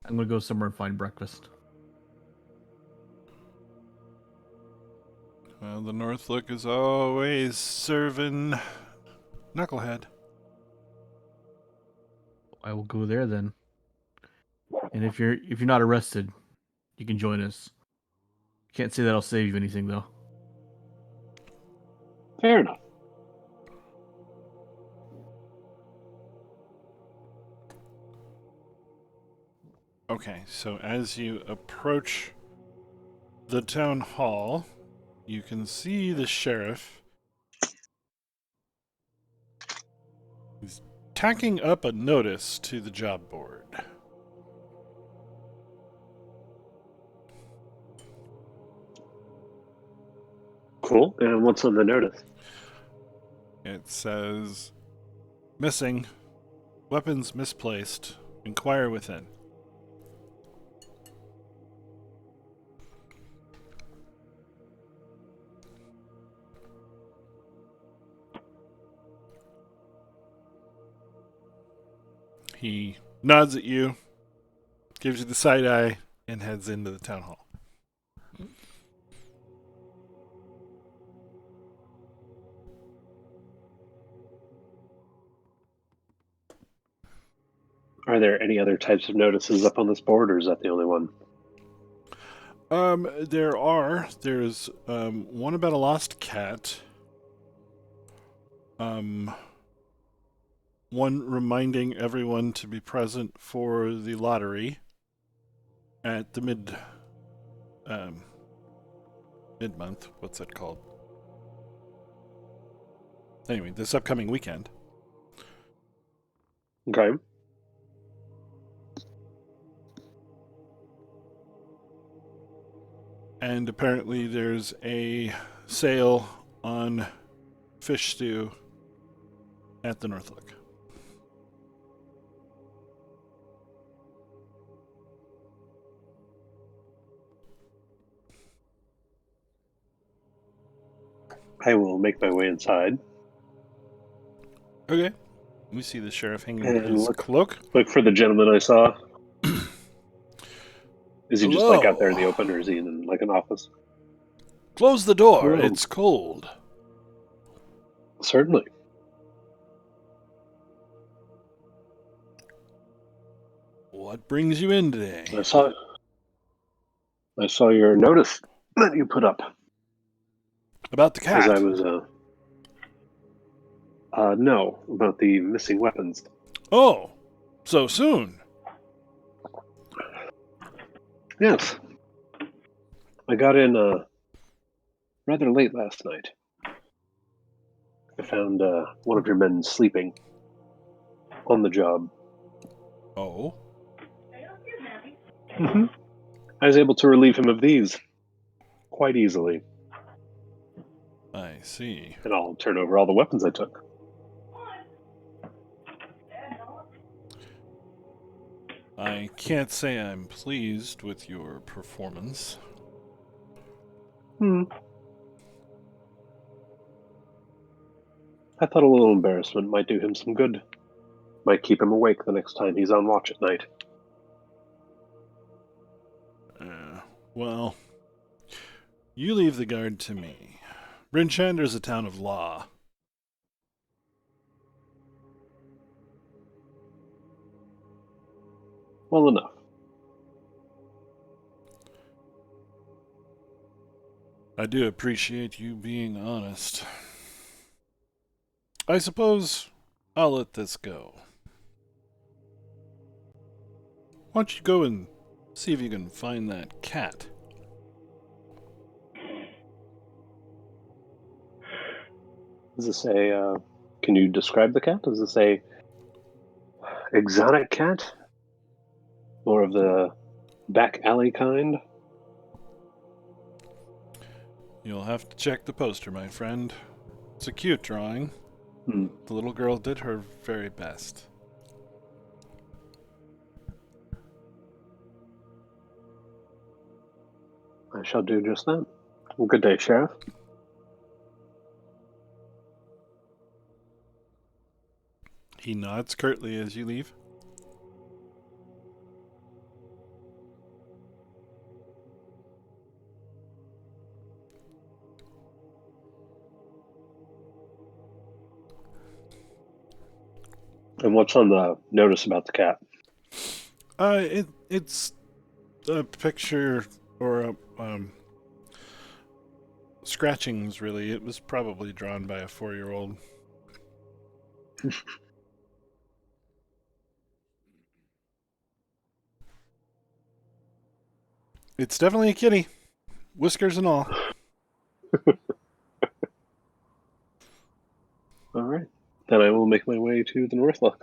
[SPEAKER 3] I'm gonna go somewhere and find breakfast.
[SPEAKER 1] Well, the Northlook is always serving knucklehead.
[SPEAKER 3] I will go there then. And if you're not arrested, you can join us. Can't say that I'll save you anything though.
[SPEAKER 6] Fair enough.
[SPEAKER 1] Okay, so as you approach the town hall, you can see the sheriff. He's tacking up a notice to the job board.
[SPEAKER 6] Cool. And what's on the notice?
[SPEAKER 1] It says, missing, weapons misplaced, inquire within. He nods at you, gives you the side eye, and heads into the town hall.
[SPEAKER 6] Are there any other types of notices up on this board, or is that the only one?
[SPEAKER 1] There's one about a lost cat. One reminding everyone to be present for the lottery at the mid-month. What's that called? Anyway, this upcoming weekend.
[SPEAKER 6] Okay.
[SPEAKER 1] And apparently there's a sale on fish stew at the Northlook.
[SPEAKER 6] I will make my way inside
[SPEAKER 1] Okay. We see the sheriff hanging
[SPEAKER 6] and
[SPEAKER 1] his cloak.
[SPEAKER 6] look for the gentleman I saw. Is he just like out there in the
[SPEAKER 1] Hello.
[SPEAKER 6] open, or is he in like an office?
[SPEAKER 1] Close the door.
[SPEAKER 6] Hello.
[SPEAKER 1] It's cold.
[SPEAKER 6] Certainly.
[SPEAKER 1] What brings you in today?
[SPEAKER 6] I saw your notice that you put up
[SPEAKER 1] About the
[SPEAKER 6] as
[SPEAKER 1] cat.
[SPEAKER 6] I was no, about the missing weapons.
[SPEAKER 1] Oh, so soon.
[SPEAKER 6] Yes. I got in rather late last night. I found one of your men sleeping on the job.
[SPEAKER 1] Oh.
[SPEAKER 6] I was able to relieve him of these quite easily,
[SPEAKER 1] I see.
[SPEAKER 6] and I'll turn over all the weapons I took.
[SPEAKER 1] I can't say I'm pleased with your performance.
[SPEAKER 6] I thought a little embarrassment might do him some good. Might keep him awake the next time he's on watch at night.
[SPEAKER 1] Well, you leave the guard to me. Brinchander a town of law.
[SPEAKER 6] Well enough.
[SPEAKER 1] I do appreciate you being honest. I suppose I'll let this go. Why don't you go and see if you can find that cat?
[SPEAKER 6] Does this say, can you describe the cat? Does it say exotic cat? More of the back alley kind?
[SPEAKER 1] You'll have to check the poster, my friend. It's a cute drawing. The little girl did her very best.
[SPEAKER 6] I shall do just that. Well, good day, Sheriff.
[SPEAKER 1] He nods curtly as you leave.
[SPEAKER 6] And what's on the notice about the cat?
[SPEAKER 1] It's a picture or scratchings, really. It was probably drawn by a 4-year-old. It's definitely a kitty. Whiskers and all.
[SPEAKER 6] All right. Then I will make my way to the Northlook.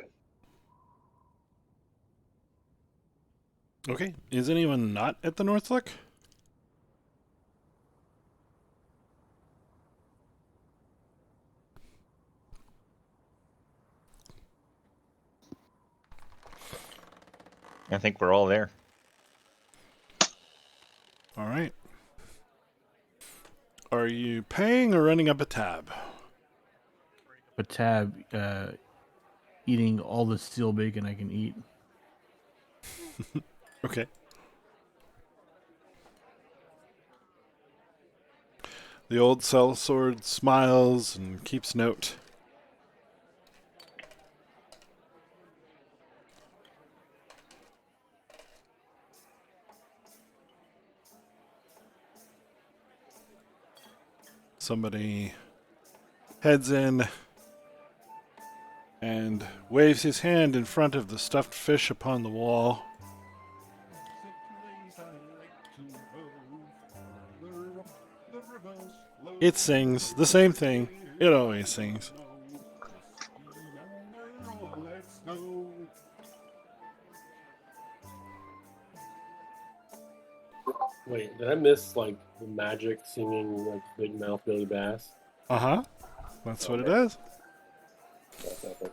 [SPEAKER 1] Okay. Is anyone not at the Northlook?
[SPEAKER 2] I think we're all there.
[SPEAKER 1] All right. Are you paying or running up a tab?
[SPEAKER 3] A tab, eating all the steel bacon I can eat.
[SPEAKER 1] Okay. The old sellsword smiles and keeps note. Somebody heads in and waves his hand in front of the stuffed fish upon the wall. It sings the same thing. It always sings.
[SPEAKER 4] Wait, did I miss like the magic singing like Big Mouth Billy Bass?
[SPEAKER 1] Uh-huh. That's what it
[SPEAKER 4] Okay.
[SPEAKER 1] is.
[SPEAKER 4] That's epic.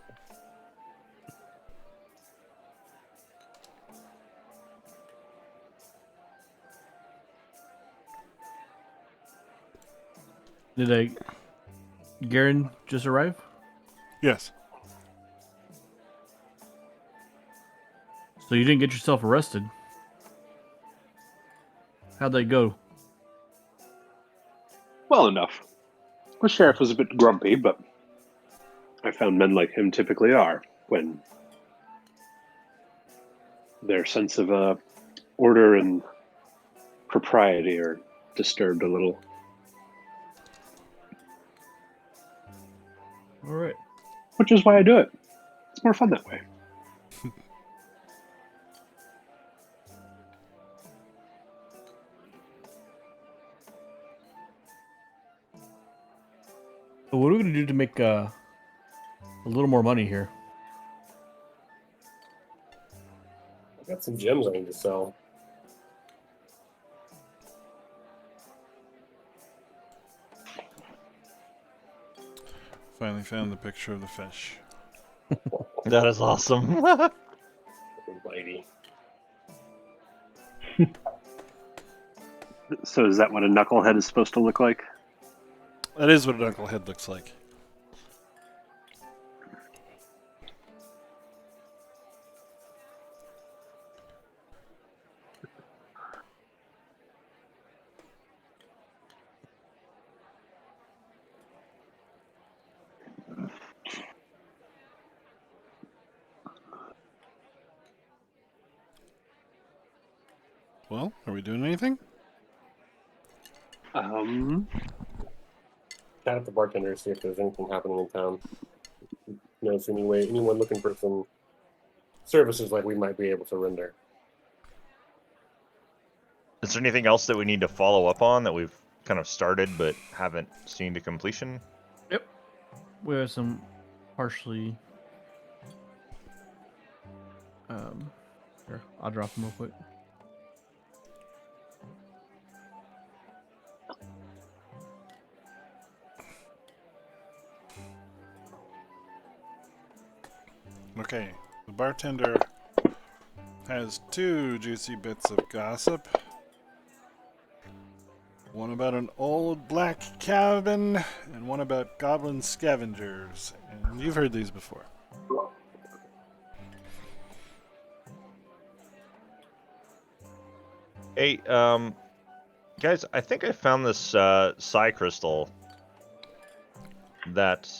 [SPEAKER 3] Did Garen just arrive?
[SPEAKER 1] Yes.
[SPEAKER 3] So you didn't get yourself arrested? How'd that go?
[SPEAKER 6] Well enough. The sheriff was a bit grumpy, but I found men like him typically are when their sense of order and propriety are disturbed a little.
[SPEAKER 3] All right.
[SPEAKER 6] Which is why I do it. It's more fun that way.
[SPEAKER 3] So what are we gonna do to make a little more money here?
[SPEAKER 4] I got some gems I need to sell.
[SPEAKER 1] Finally found the picture of the fish.
[SPEAKER 2] That is awesome.
[SPEAKER 4] Mighty.
[SPEAKER 6] So is that what a knucklehead is supposed to look like?
[SPEAKER 1] That is what an knucklehead looks like. Well, are we doing anything?
[SPEAKER 4] Chat at the bartender, see if there's anything happening in town. Notice anyone looking for some services like we might be able to render.
[SPEAKER 2] Is there anything else that we need to follow up on that we've kind of started but haven't seen to completion?
[SPEAKER 3] Yep. We have some partially. Here, I'll drop them real quick.
[SPEAKER 1] Okay, the bartender has 2 juicy bits of gossip. One about an old black cabin, and one about goblin scavengers. And you've heard these before.
[SPEAKER 2] Hey, guys, I think I found this psi crystal that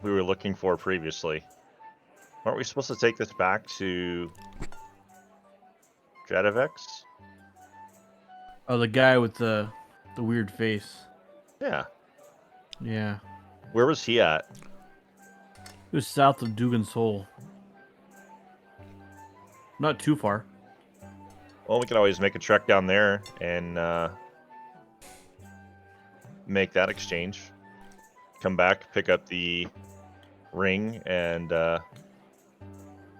[SPEAKER 2] we were looking for previously. Aren't we supposed to take this back to Jadovex?
[SPEAKER 3] Oh, the guy with the weird face.
[SPEAKER 2] Yeah.
[SPEAKER 3] Yeah.
[SPEAKER 2] Where was he at?
[SPEAKER 3] It was south of Dugan's Hole. Not too far.
[SPEAKER 2] Well, we can always make a trek down there and make that exchange. Come back, pick up the ring, and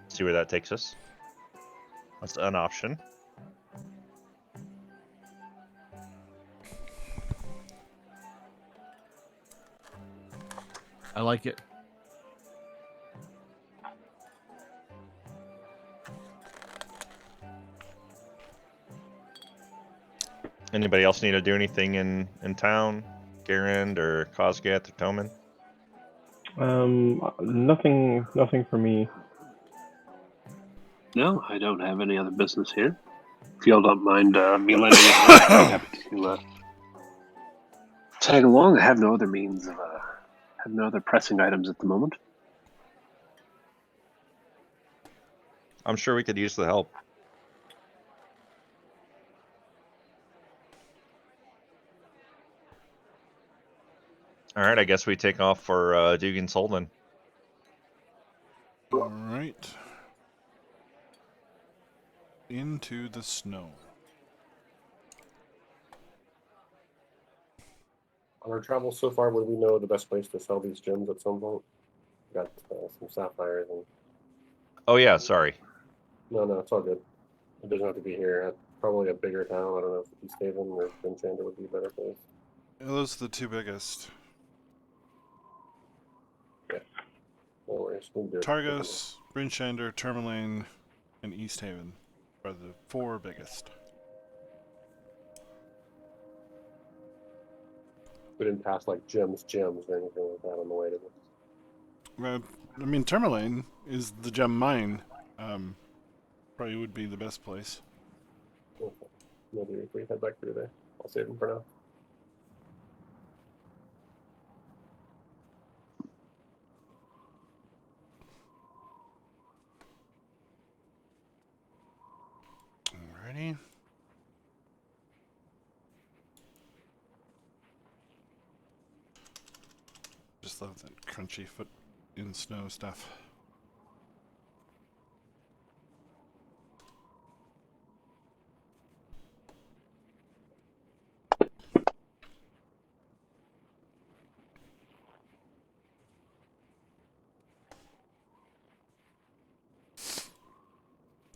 [SPEAKER 2] see where that takes us. That's an option.
[SPEAKER 3] I like it.
[SPEAKER 2] Anybody else need to do anything in town? Garand or Kosgath or Toman?
[SPEAKER 5] Nothing for me.
[SPEAKER 6] No, I don't have any other business here. If y'all don't mind me letting it out, I'd be happy to tag along. I have no other means of have no other pressing items at the moment.
[SPEAKER 2] I'm sure we could use the help. All right, I guess we take off for Dugan's Hole then.
[SPEAKER 1] All right. Into the snow.
[SPEAKER 4] On our travels so far, would we know the best place to sell these gems at some point? Got some sapphires and.
[SPEAKER 2] Oh yeah, sorry.
[SPEAKER 4] No, it's all good. It doesn't have to be here. Probably a bigger town. I don't know if East Haven or Vincenter would be a better place.
[SPEAKER 1] Yeah, those are the two biggest.
[SPEAKER 4] No worries. We can do it.
[SPEAKER 1] Targos, Brinchander, Tourmaline, and East Haven are the four biggest.
[SPEAKER 4] We didn't pass like gems or anything like that on the way to this.
[SPEAKER 1] I mean, Tourmaline is the gem mine. Probably would be the best place.
[SPEAKER 4] Okay. Maybe if we head back through there, I'll save them for now.
[SPEAKER 1] Alrighty. Just love that crunchy foot in snow stuff.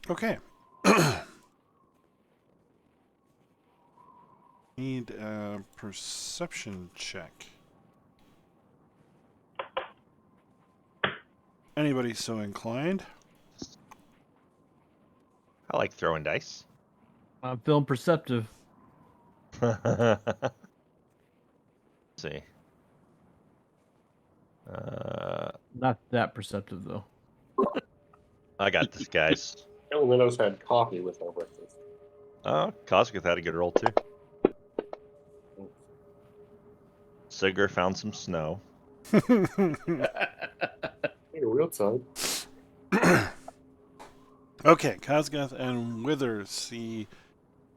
[SPEAKER 1] Okay. Need a perception check. Anybody so inclined?
[SPEAKER 2] I like throwing dice.
[SPEAKER 3] I'm feeling perceptive.
[SPEAKER 2] Let's see.
[SPEAKER 3] Not that perceptive, though.
[SPEAKER 2] I got this, guys.
[SPEAKER 4] Young Minnows had coffee with our breakfast.
[SPEAKER 2] Oh, Cosgrove had a good roll too. Sigurd found some snow.
[SPEAKER 4] Hey, real time.
[SPEAKER 1] Okay, Kazgath and Wither see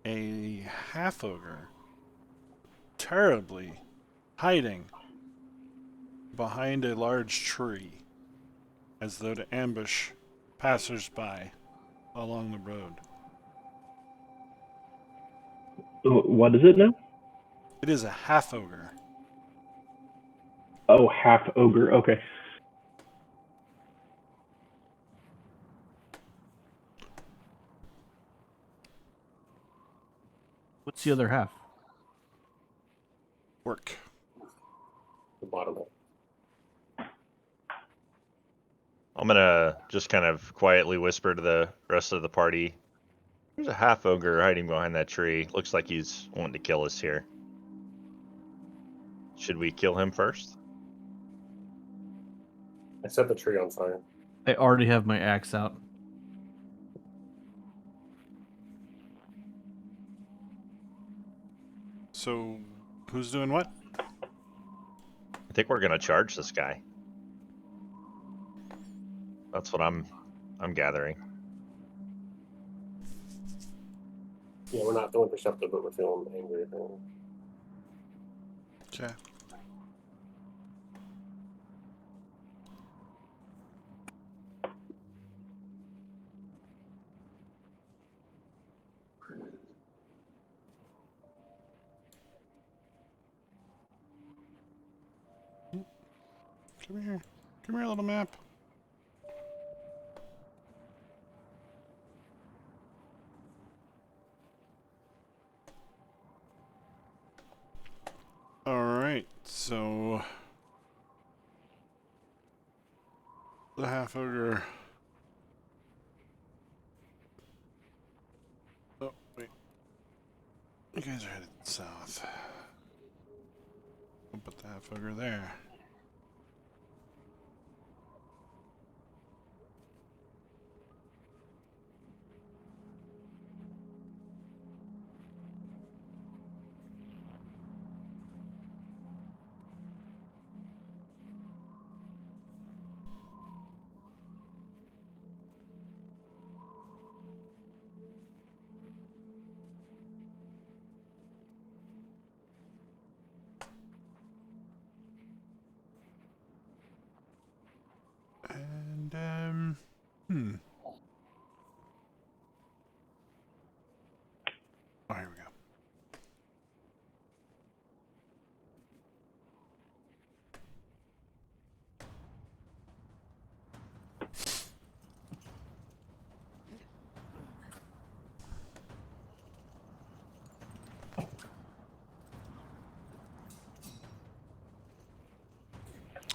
[SPEAKER 1] a half ogre terribly hiding behind a large tree as though to ambush passers-by along the road.
[SPEAKER 5] What is it now?
[SPEAKER 1] It is a half ogre.
[SPEAKER 5] Oh, half ogre. Okay.
[SPEAKER 3] What's the other half?
[SPEAKER 1] Work.
[SPEAKER 4] The bottom half.
[SPEAKER 2] I'm gonna just kind of quietly whisper to the rest of the party. There's a half ogre hiding behind that tree. Looks like he's wanting to kill us here. Should we kill him first?
[SPEAKER 4] I set the tree on fire.
[SPEAKER 3] I already have my axe out.
[SPEAKER 1] So, who's doing what?
[SPEAKER 2] I think we're gonna charge this guy. That's what I'm gathering.
[SPEAKER 4] Yeah, we're not feeling perceptive, but we're feeling angry.
[SPEAKER 1] Okay. Come here. Come here, little map. Alright, so the half ogre. Oh, wait. You guys are headed south. I'll put the half ogre there.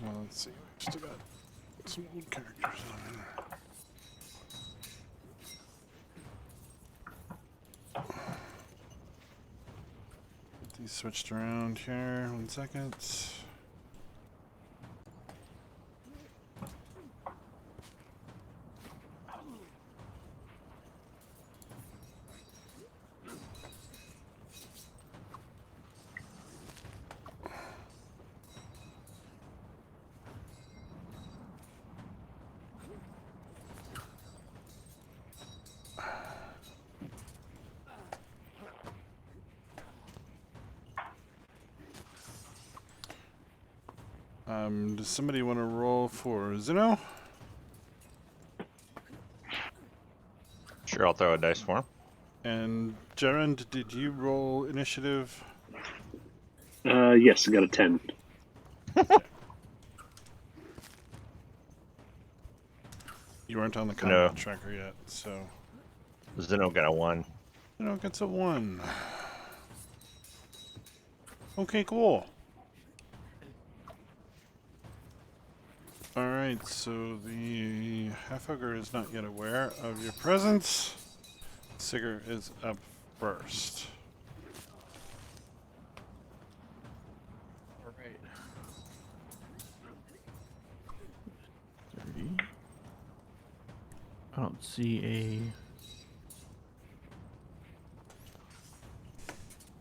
[SPEAKER 1] Well, let's see. We've still got some old characters on there. Get these switched around here. 1 second. Does somebody want to roll for Zeno?
[SPEAKER 2] Sure, I'll throw a dice for him.
[SPEAKER 1] And Gerund, did you roll initiative?
[SPEAKER 6] Yes, I got a 10.
[SPEAKER 1] You weren't on the combat tracker yet, so
[SPEAKER 2] Zeno got a 1.
[SPEAKER 1] Zeno gets a 1. Okay, cool. Alright, so the half-ogre is not yet aware of your presence. Sigurd is up first.
[SPEAKER 3] Alright. 30. I don't see a...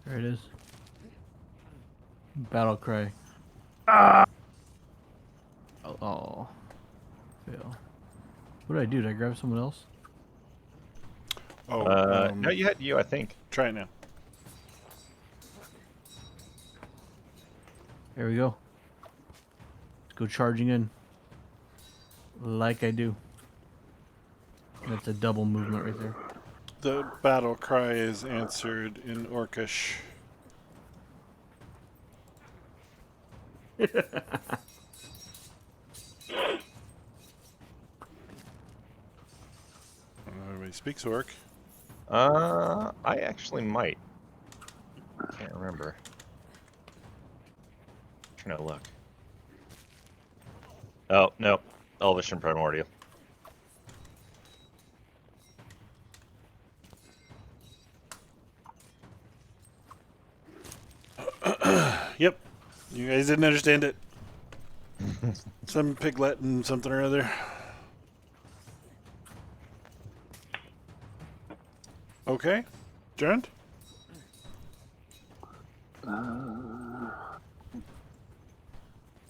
[SPEAKER 3] There it is. Battle cry. Ah! Oh. Fail. What did I do? Did I grab someone else?
[SPEAKER 1] Oh,
[SPEAKER 2] No, you had you, I think.
[SPEAKER 1] try it now.
[SPEAKER 3] There we go. Let's go charging in. Like I do. That's a double movement right there.
[SPEAKER 1] The battle cry is answered in Orcish. Everybody speaks Orc.
[SPEAKER 2] I actually might. Can't remember. Trying to look. Oh, no. Elvish and Primordial.
[SPEAKER 1] Yep. You guys didn't understand it. Some piglet and something or other. Okay. Gerund?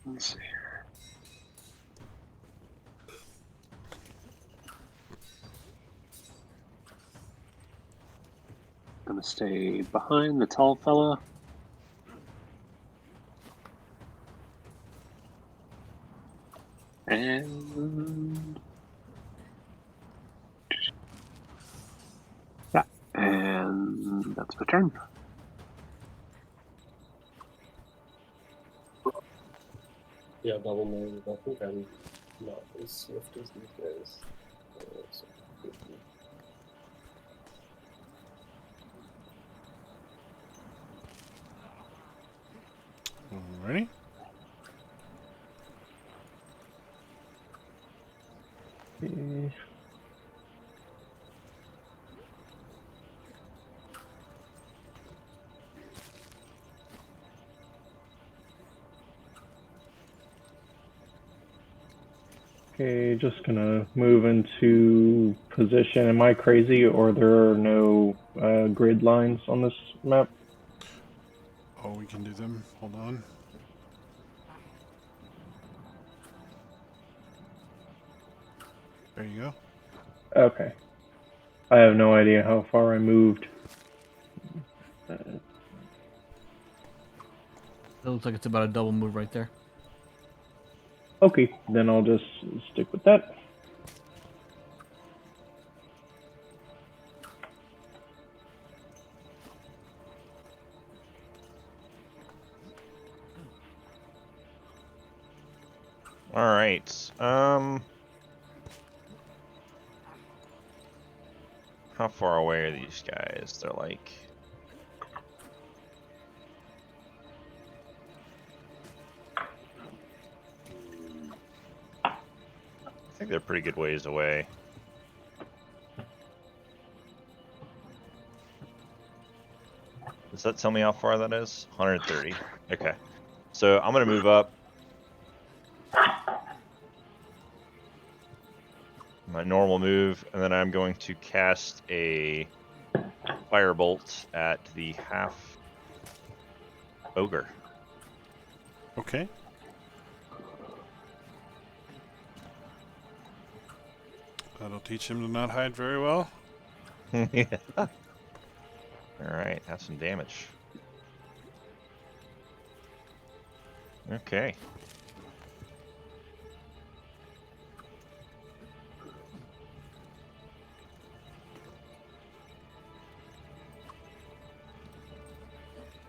[SPEAKER 6] Let's see here. Gonna stay behind the tall fella. And yeah, and that's my turn.
[SPEAKER 4] Yeah, double move. I think I'm not as swift as these guys. So,
[SPEAKER 1] Ready?
[SPEAKER 5] Okay, just gonna move into position. Am I crazy, or there are no grid lines on this map?
[SPEAKER 1] Oh, we can do them. Hold on. There you go.
[SPEAKER 5] Okay. I have no idea how far I moved.
[SPEAKER 3] It looks like it's about a double move right there.
[SPEAKER 5] Okay, then I'll just stick with that.
[SPEAKER 2] All right. How far away are these guys? They're like... think they're a pretty good ways away. Does that tell me how far that is? 130. Okay. So I'm going to move up. My normal move, and then I'm going to cast a firebolt at the half ogre.
[SPEAKER 1] Okay. That'll teach him to not hide very well.
[SPEAKER 2] Yeah. Alright, have some damage. Okay.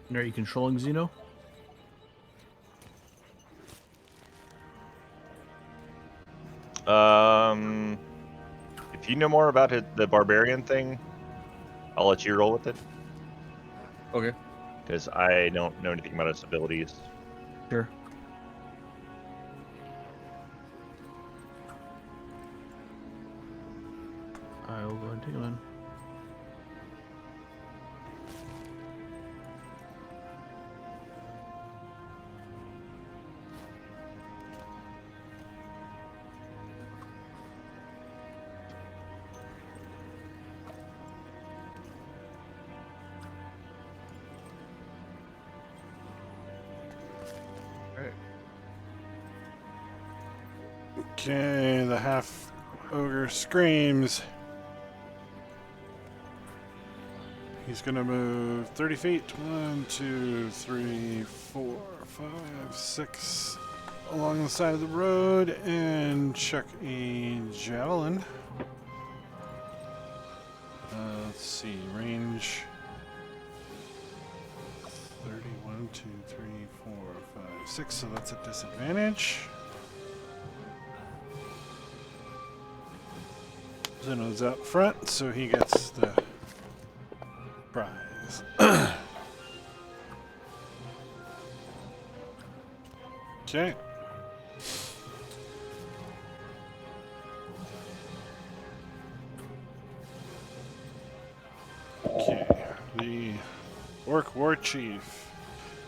[SPEAKER 3] And are you controlling Xeno?
[SPEAKER 2] If you know more about the barbarian thing, I'll let you roll with it.
[SPEAKER 3] Okay.
[SPEAKER 2] Because I don't know anything about its abilities.
[SPEAKER 3] Sure. I will go ahead and take him in.
[SPEAKER 1] Okay, the half ogre screams. He's gonna move 30 feet. 1, 2, 3, 4, 5, 6 along the side of the road and chuck a javelin. Let's see, range 30, 1, 2, 3, 4, 5, 6, so that's a disadvantage. Zeno's out front, so he gets the prize. Okay. Okay. The Orc War Chief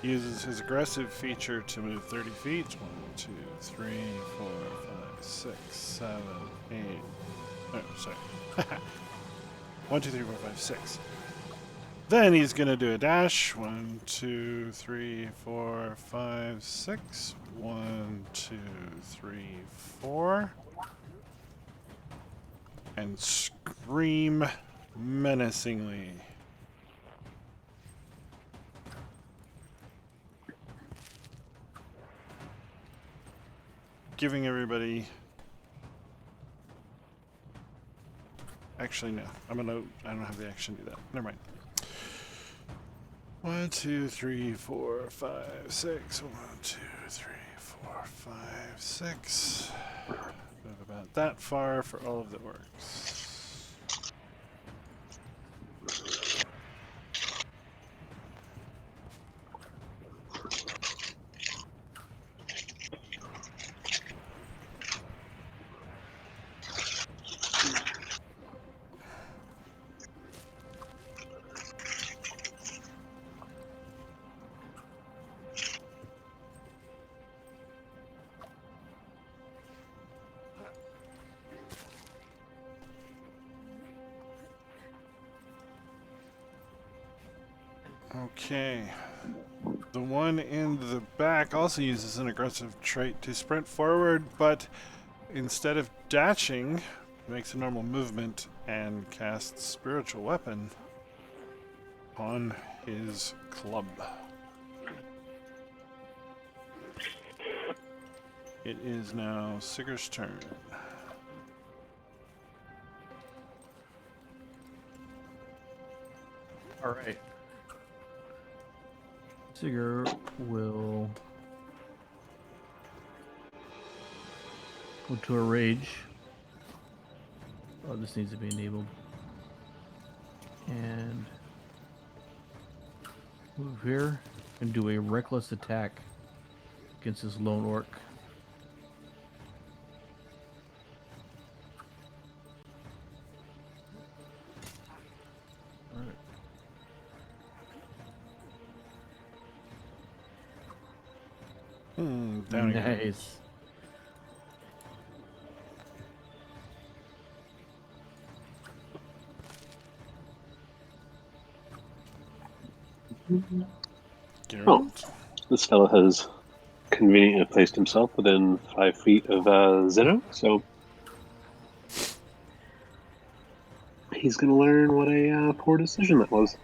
[SPEAKER 1] uses his aggressive feature to move 30 feet. 1, 2, 3, 4, 5, 6, 7, 8. Oh, sorry. 1, 2, 3, 4, 5, 6. Then he's going to do a dash. 1, 2, 3, 4, 5, 6. 1, 2, 3, 4. And scream menacingly. Giving everybody... Actually, no. I don't have the action to do that. Never mind. 1, 2, 3, 4, 5, 6. 1, 2, 3, 4, 5, 6. Move about that far for all of the orcs. Okay. The one in the back also uses an aggressive trait to sprint forward, but instead of dashing, makes a normal movement and casts Spiritual Weapon on his club. It is now Sigur's turn.
[SPEAKER 3] All right. Sigur will go to a rage. Oh, this needs to be enabled. And move here and do a reckless attack against this lone orc.
[SPEAKER 1] Down you go.
[SPEAKER 3] Nice.
[SPEAKER 1] Geralt?
[SPEAKER 6] This fellow has conveniently placed himself within 5 feet of Zeno, so he's going to learn what a poor decision that was.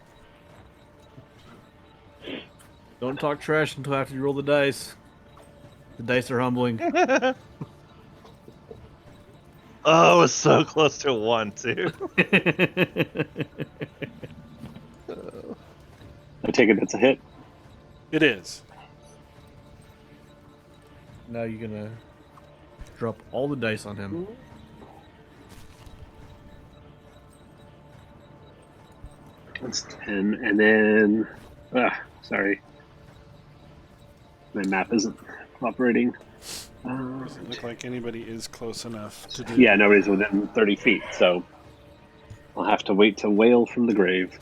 [SPEAKER 3] Don't talk trash until after you roll the dice. The dice are humbling.
[SPEAKER 2] Oh, it was so close to 1 too.
[SPEAKER 6] I take it that's a hit.
[SPEAKER 1] It is.
[SPEAKER 3] Now you're gonna drop all the dice on him.
[SPEAKER 6] That's 10, and then... sorry. My map isn't cooperating.
[SPEAKER 1] Doesn't look like anybody is close enough to do.
[SPEAKER 6] Yeah, nobody's within 30 feet, so I'll have to wait to wail from the grave.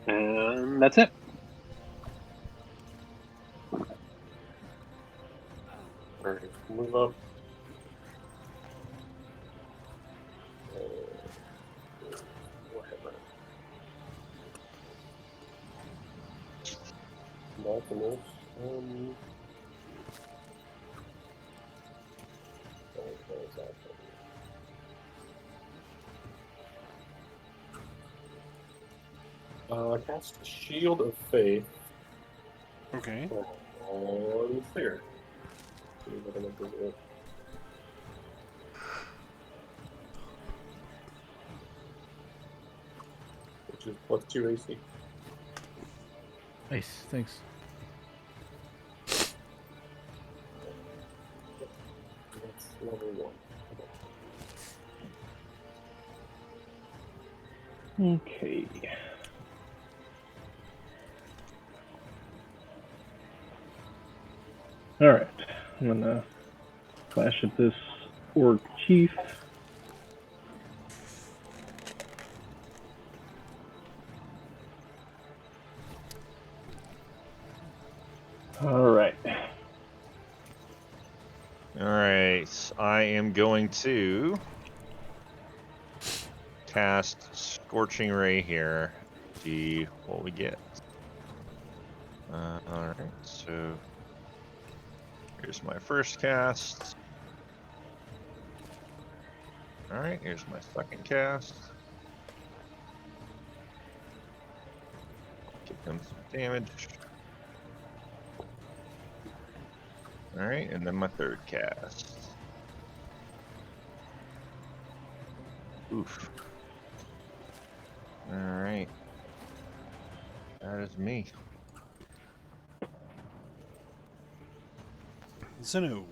[SPEAKER 6] And that's it.
[SPEAKER 4] Alright, move up. Whatever. That's enough. What is that? Cast Shield of Faith
[SPEAKER 1] Okay.
[SPEAKER 4] on Clear. See if I can improve it. Which is +2 AC.
[SPEAKER 3] Nice, thanks.
[SPEAKER 4] That's level 1.
[SPEAKER 5] Okay. Alright. I'm gonna flash at this orc chief. Alright.
[SPEAKER 2] Alright, I am going to cast Scorching Ray here. See what we get. Alright, so here's my first cast. Alright, here's my second cast. Give them some damage. Alright, and then my third cast. Oof. Alright. That is me.
[SPEAKER 1] Zeno.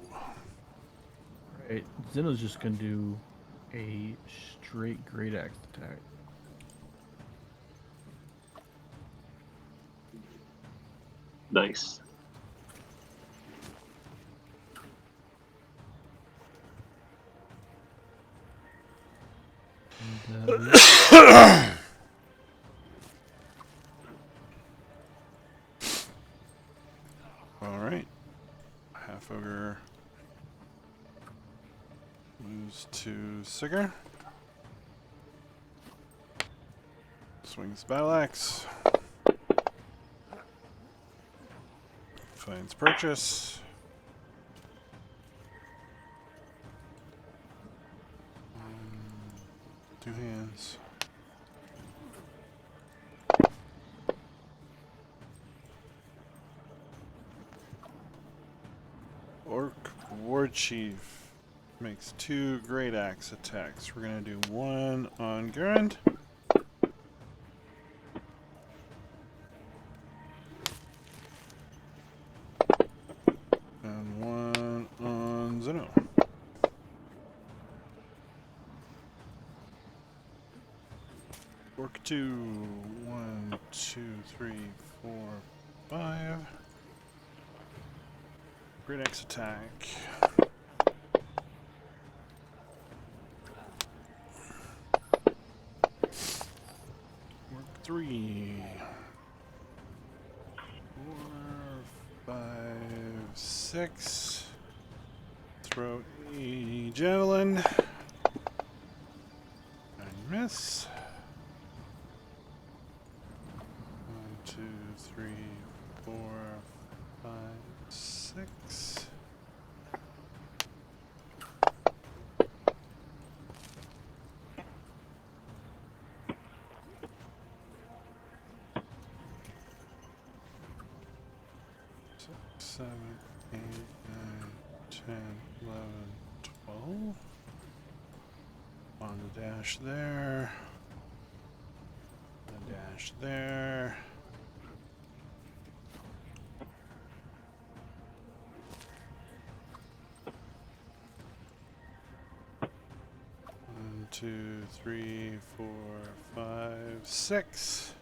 [SPEAKER 3] Alright, Zeno's just gonna do a straight great axe attack.
[SPEAKER 6] Nice.
[SPEAKER 3] And,
[SPEAKER 1] All right. Half ogre moves to Sigurd. Swings battle axe. Finds purchase. Two hands. Orc War Chief makes 2 great axe attacks. We're gonna do one on Gurand. And one on Zeno. Orc 2. 1, 2, 3, 4, 5. Great axe attack. Orc 3. 6. Throw a javelin. And miss. 1, 2, 3, 4, 5, 6. Seven, 8, 9, 10, 11, 12. On the dash there. A dash there. One, 2, 3, 4, 5, 6.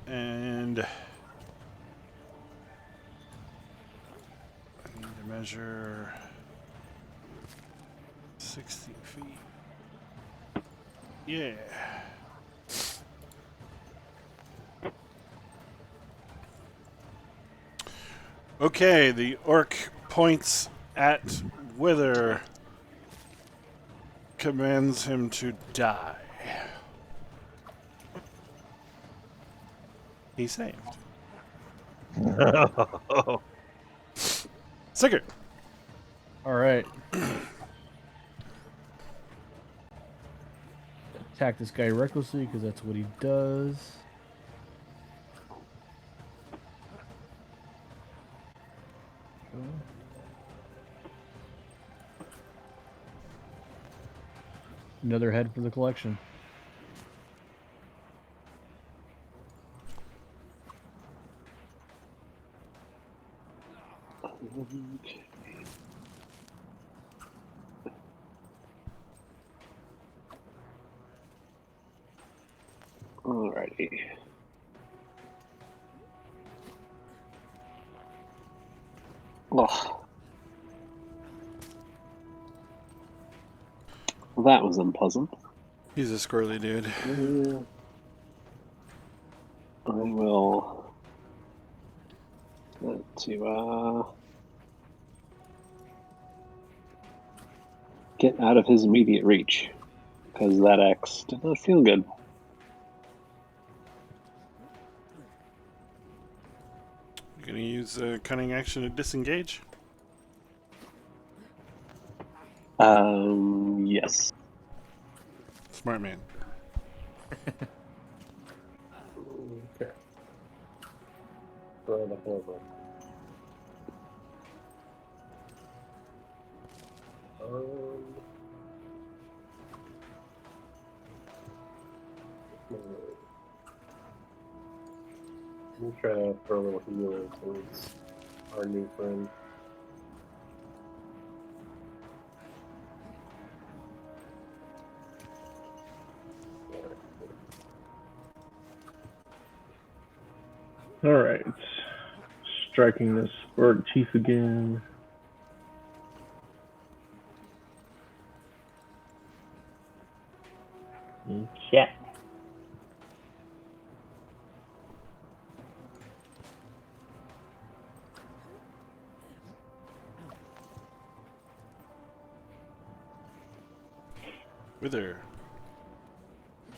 [SPEAKER 1] And I need to measure 60 feet. Yeah. Okay, the orc points at Wither, commands him to die. He saved. Sigurd.
[SPEAKER 3] All right. Attack this guy recklessly because that's what he does. Another head for the collection.
[SPEAKER 6] Okay. Alrighty. Oh. Well, that was unpleasant.
[SPEAKER 1] He's a squirrely dude.
[SPEAKER 6] I will let to get out of his immediate reach, because that axe did not feel good.
[SPEAKER 1] You're gonna use a cunning action to disengage?
[SPEAKER 6] Yes.
[SPEAKER 1] Smart man.
[SPEAKER 4] Okay. Throw it over. Let me try to throw a little healing towards our new friend.
[SPEAKER 5] Alright. Striking this orc chief again. Yeah.
[SPEAKER 1] Wither.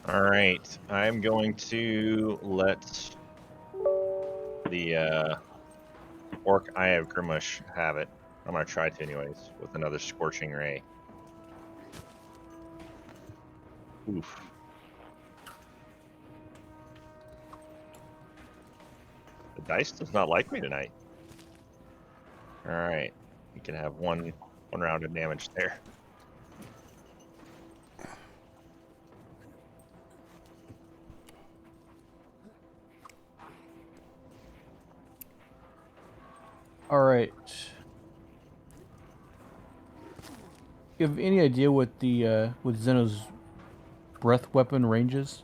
[SPEAKER 2] All right, I'm going to let the orc Eye of Grimash have it. I'm gonna try to anyways with another Scorching Ray. Oof. The dice does not like me tonight. All right, you can have one round of damage there.
[SPEAKER 3] All right. You have any idea what the what Zeno's breath weapon ranges?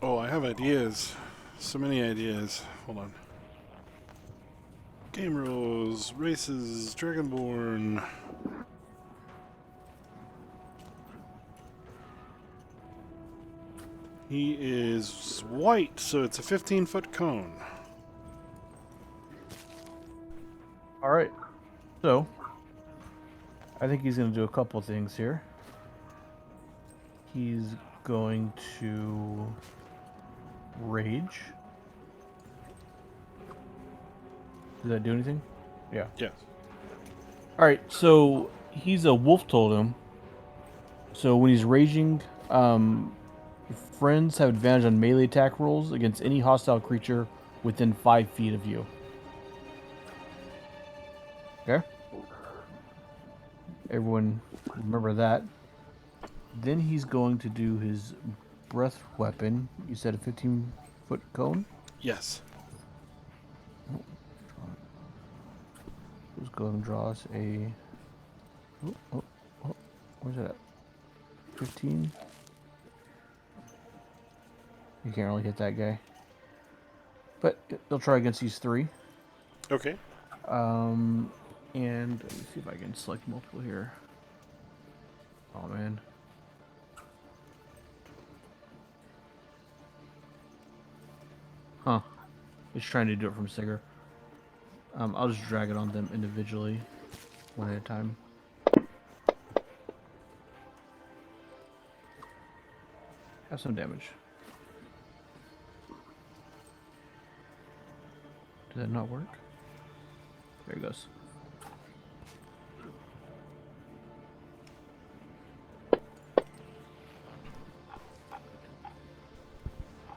[SPEAKER 1] Oh, I have ideas. So many ideas. Hold on. Game rules, races, Dragonborn. He is white, so it's a 15-foot cone.
[SPEAKER 3] All right. So, I think he's going to do a couple things here. He's going to rage. Does that do anything? Yeah.
[SPEAKER 1] Yes.
[SPEAKER 3] All right. So he's a wolf totem. So when he's raging, friends have advantage on melee attack rolls against any hostile creature within 5 feet of you. Okay. Everyone remember that. Then he's going to do his breath weapon. You said a 15-foot cone?
[SPEAKER 1] Yes.
[SPEAKER 3] Let's go and draw us a... Oh, where's it at? 15? You can't really hit that guy. But they'll try against these 3.
[SPEAKER 1] Okay.
[SPEAKER 3] And let me see if I can select multiple here. Oh, man. Huh. It's trying to do it from Sigger. I'll just drag it on them individually, one at a time. Have some damage. Did that not work? There he goes.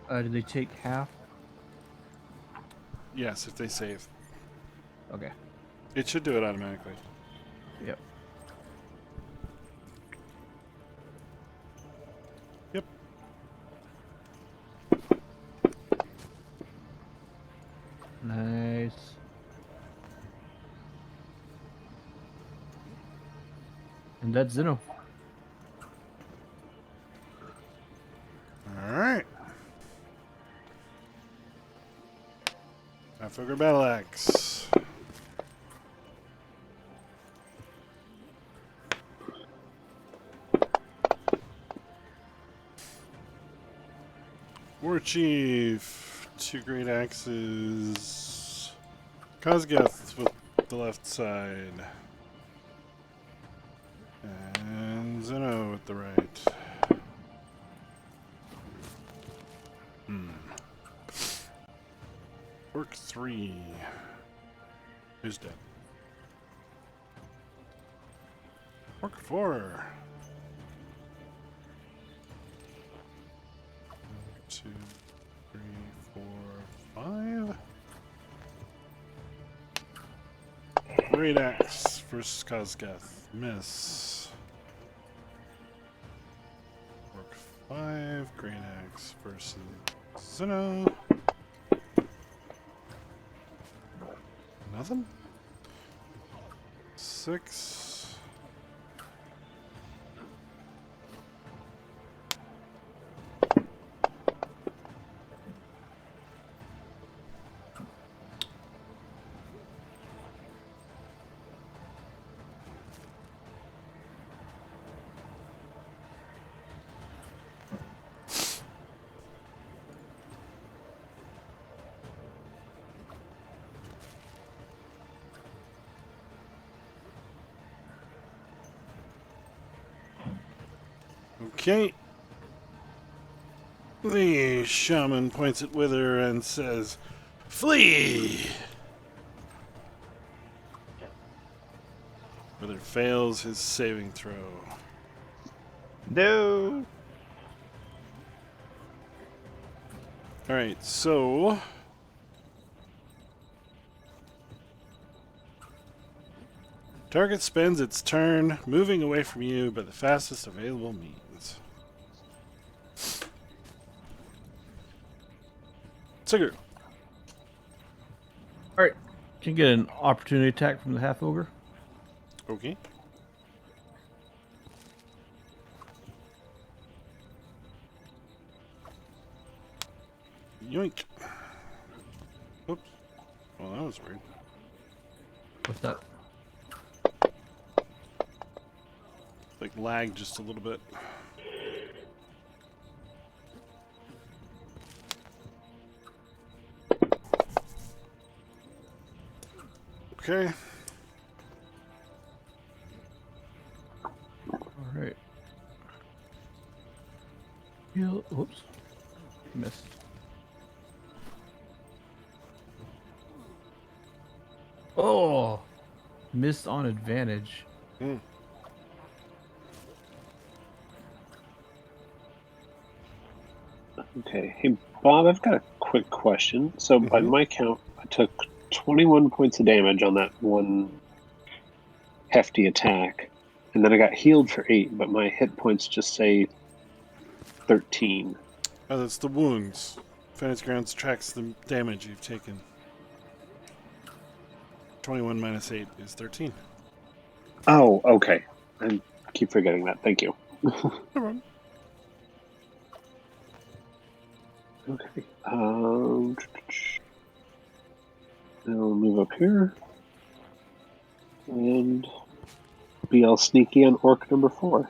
[SPEAKER 3] Did they take half?
[SPEAKER 1] Yes, if they save.
[SPEAKER 3] Okay.
[SPEAKER 1] It should do it automatically.
[SPEAKER 3] Yep.
[SPEAKER 1] Yep.
[SPEAKER 3] Nice. And that's Zeno.
[SPEAKER 1] Alright. Half-ogre battle axe. War Chief. 2 great axes. Kozgeth with the left side. And Zeno with the right. Orc 3. Who's dead? Orc 4. 2, 3, 4, 5. Great axe versus Kozgeth. Miss. Orc 5. Great axe versus Zeno. Nothing? 6. Okay. The shaman points at Wither and says, "Flee!" Wither fails his saving throw.
[SPEAKER 2] No.
[SPEAKER 1] Alright, so... Target spends its turn moving away from you by the fastest available means. Sigurd.
[SPEAKER 3] Alright. Can you get an opportunity attack from the half-ogre?
[SPEAKER 1] Okay. Yoink. Oops. Well, that was weird.
[SPEAKER 3] What's that?
[SPEAKER 1] Like lagged just a little bit. Okay.
[SPEAKER 3] Heal. Whoops. Missed. Oh! Missed on advantage.
[SPEAKER 7] Hmm.
[SPEAKER 6] Okay. Hey, Bob, I've got a quick question. So, by
[SPEAKER 7] Mhm.
[SPEAKER 6] my count, I took 21 points of damage on that one hefty attack, and then I got healed for 8, but my hit points just say 13.
[SPEAKER 7] Oh, that's the wounds. Fantasy Grounds tracks the damage you've taken. 21 minus 8 is 13.
[SPEAKER 6] Oh, okay. I keep forgetting that. Thank you.
[SPEAKER 7] No problem.
[SPEAKER 6] Okay. I'll move up here and be all sneaky on orc number 4.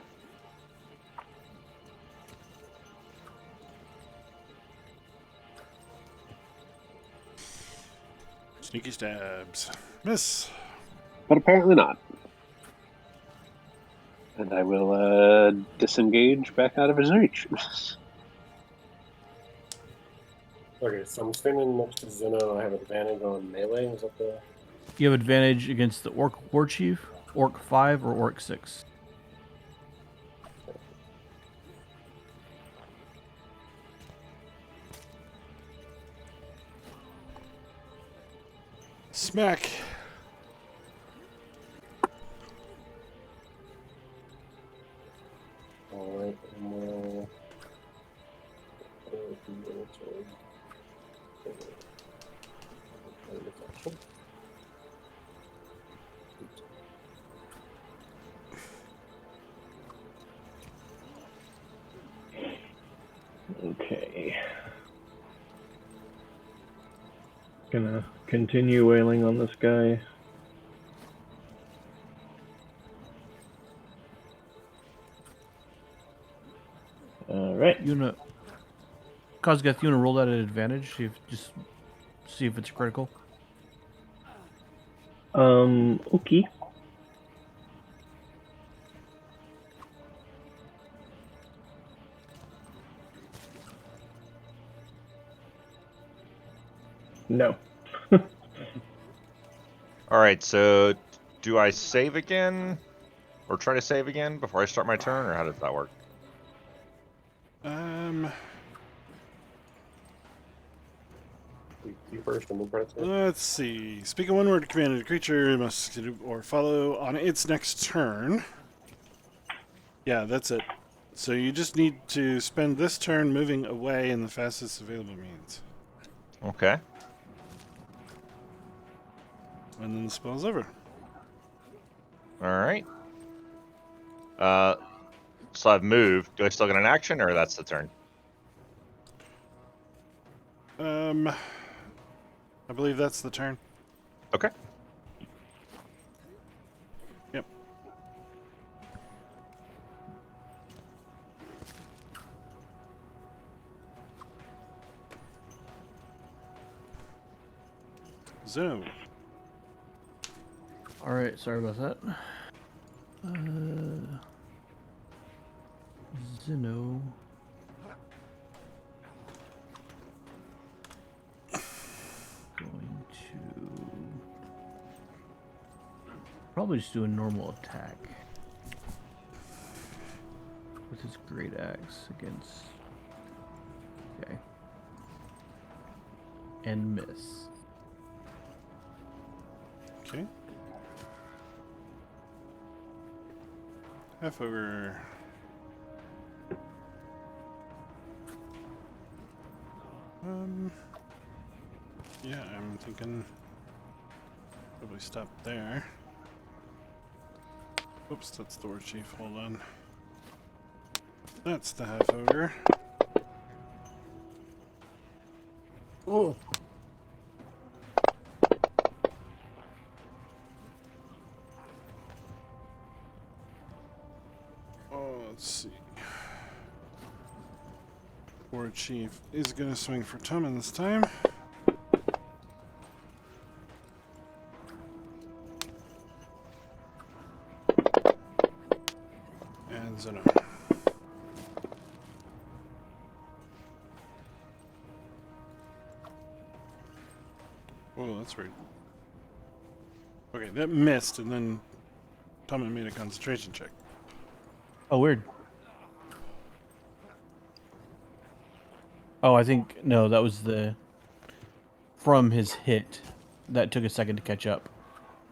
[SPEAKER 7] Sneaky stabs. Miss.
[SPEAKER 6] But apparently not. And I will disengage back out of his reach.
[SPEAKER 4] Okay, so I'm standing next to Zeno. I have advantage on melee. Is that the?
[SPEAKER 3] You have advantage against the Orc War Chief, Orc 5, or Orc 6.
[SPEAKER 7] Smack.
[SPEAKER 4] All right.
[SPEAKER 5] Okay. Gonna continue wailing on this guy. Alright.
[SPEAKER 3] You wanna, Kozgath, you wanna roll that at advantage? See if it's critical.
[SPEAKER 5] Okay. No.
[SPEAKER 2] All right, so do I save again, or try to save again before I start my turn, or how does that work?
[SPEAKER 4] You first and then press it.
[SPEAKER 7] Let's see. Speak a one-word command. A creature must do or follow on its next turn. Yeah, that's it. So you just need to spend this turn moving away in the fastest available means.
[SPEAKER 2] Okay.
[SPEAKER 7] And then the spell's over.
[SPEAKER 2] All right. So I've moved. Do I still get an action, or that's the turn?
[SPEAKER 7] I believe that's the turn.
[SPEAKER 2] Okay.
[SPEAKER 7] Yep. Zeno.
[SPEAKER 3] Alright, sorry about that. Zeno. Going to probably just do a normal attack with his great axe against. Okay. And miss.
[SPEAKER 7] Okay. Half over. Yeah, I'm thinking probably stop there. Oops, that's the war chief. Hold on. That's the half ogre.
[SPEAKER 4] Oh.
[SPEAKER 7] Oh, let's see. War chief is gonna swing for Tommen this time. And Zeno. Oh, that's weird. Okay, that missed, and then Tommy made a concentration check.
[SPEAKER 3] Oh, weird. Oh, I think no, that was the from his hit. That took a second to catch up.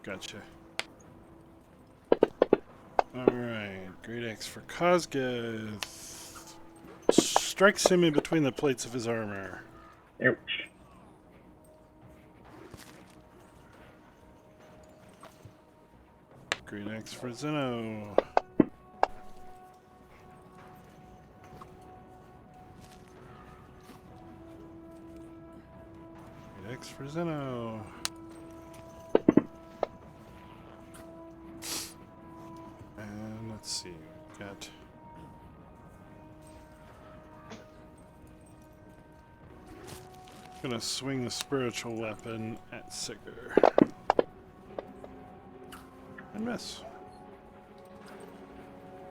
[SPEAKER 7] Gotcha. Alright, great axe for Cosgith. Strikes him in between the plates of his armor.
[SPEAKER 5] Ouch.
[SPEAKER 7] Great axe for Zeno. Great axe for Zeno. And let's see, we've got gonna swing the spiritual weapon at Sigger. And miss.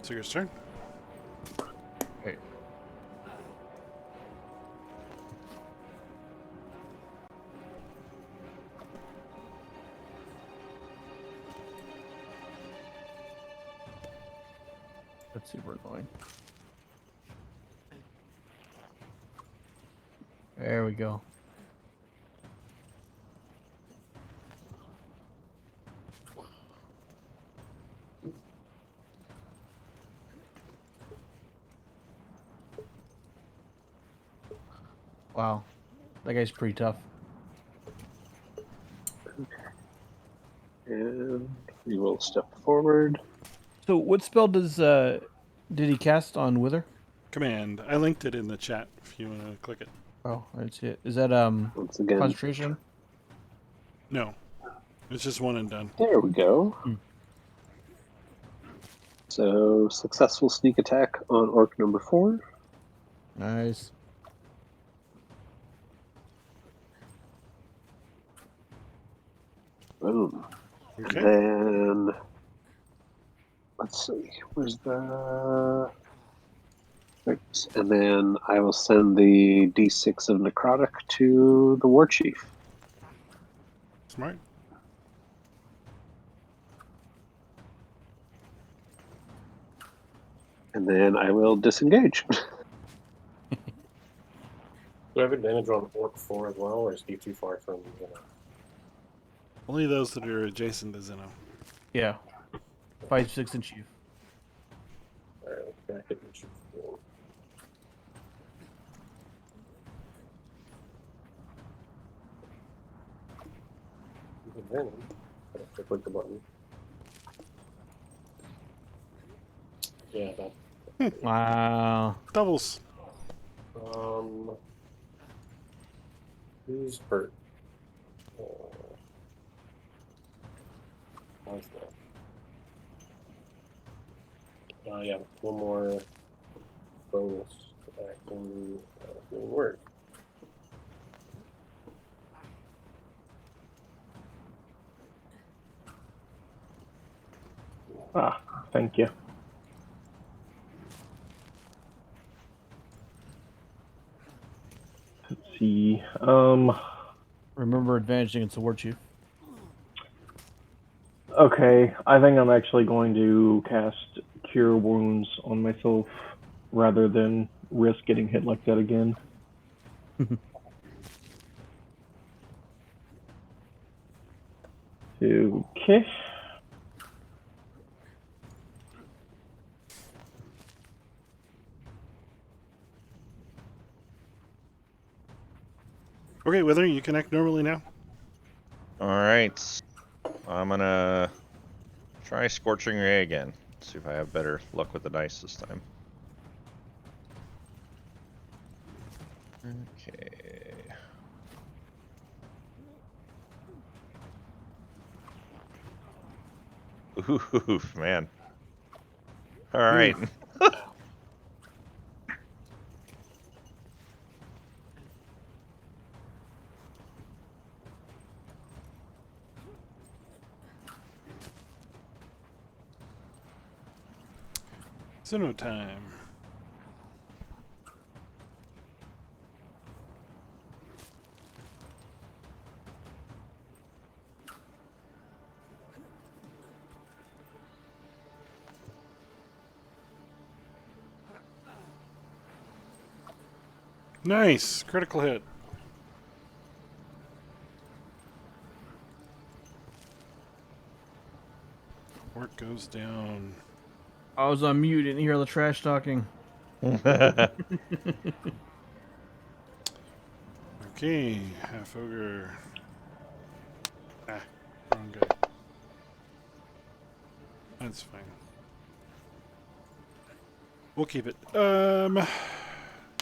[SPEAKER 7] Sigger's turn.
[SPEAKER 3] Okay. That's super annoying. There we go. Wow. That guy's pretty tough.
[SPEAKER 6] And we will step forward.
[SPEAKER 3] So what spell did he cast on Wither?
[SPEAKER 7] Command. I linked it in the chat if you want to click it.
[SPEAKER 3] Oh, I didn't see it. Is that
[SPEAKER 6] Once again.
[SPEAKER 3] concentration?
[SPEAKER 7] No. It's just one and done.
[SPEAKER 6] There we go. So, successful sneak attack on orc number 4.
[SPEAKER 3] Nice.
[SPEAKER 6] Boom.
[SPEAKER 7] Okay.
[SPEAKER 6] And then, let's see, where's the... Right. And then I will send the D6 of necrotic to the war chief.
[SPEAKER 7] Smart.
[SPEAKER 6] And then I will disengage.
[SPEAKER 4] Do I have advantage on Orc 4 as well, or is he too far from,
[SPEAKER 7] Only those that are adjacent to Zeno.
[SPEAKER 3] Yeah. 5, 6, and chief.
[SPEAKER 4] Alright, let's back it and shoot. Advantage. I have to click the button. Yeah, that.
[SPEAKER 3] Wow.
[SPEAKER 7] Doubles.
[SPEAKER 4] Who's hurt? How's that? Yeah, one more bonus action doing work.
[SPEAKER 5] Ah, thank you. Let's see.
[SPEAKER 3] Remember advantage against the war chief.
[SPEAKER 5] Okay, I think I'm actually going to cast Cure Wounds on myself rather than risk getting hit like that again. Okay.
[SPEAKER 7] Okay, Wither, you can act normally now.
[SPEAKER 2] Alright. I'm gonna try Scorching Ray again. See if I have better luck with the dice this time. Okay. Oof, man. Alright.
[SPEAKER 7] Zeno time. Nice. Critical hit. Work goes down.
[SPEAKER 3] I was on mute, didn't hear all the trash talking.
[SPEAKER 7] Okay, half ogre. Ah, wrong guy. That's fine. We'll keep it.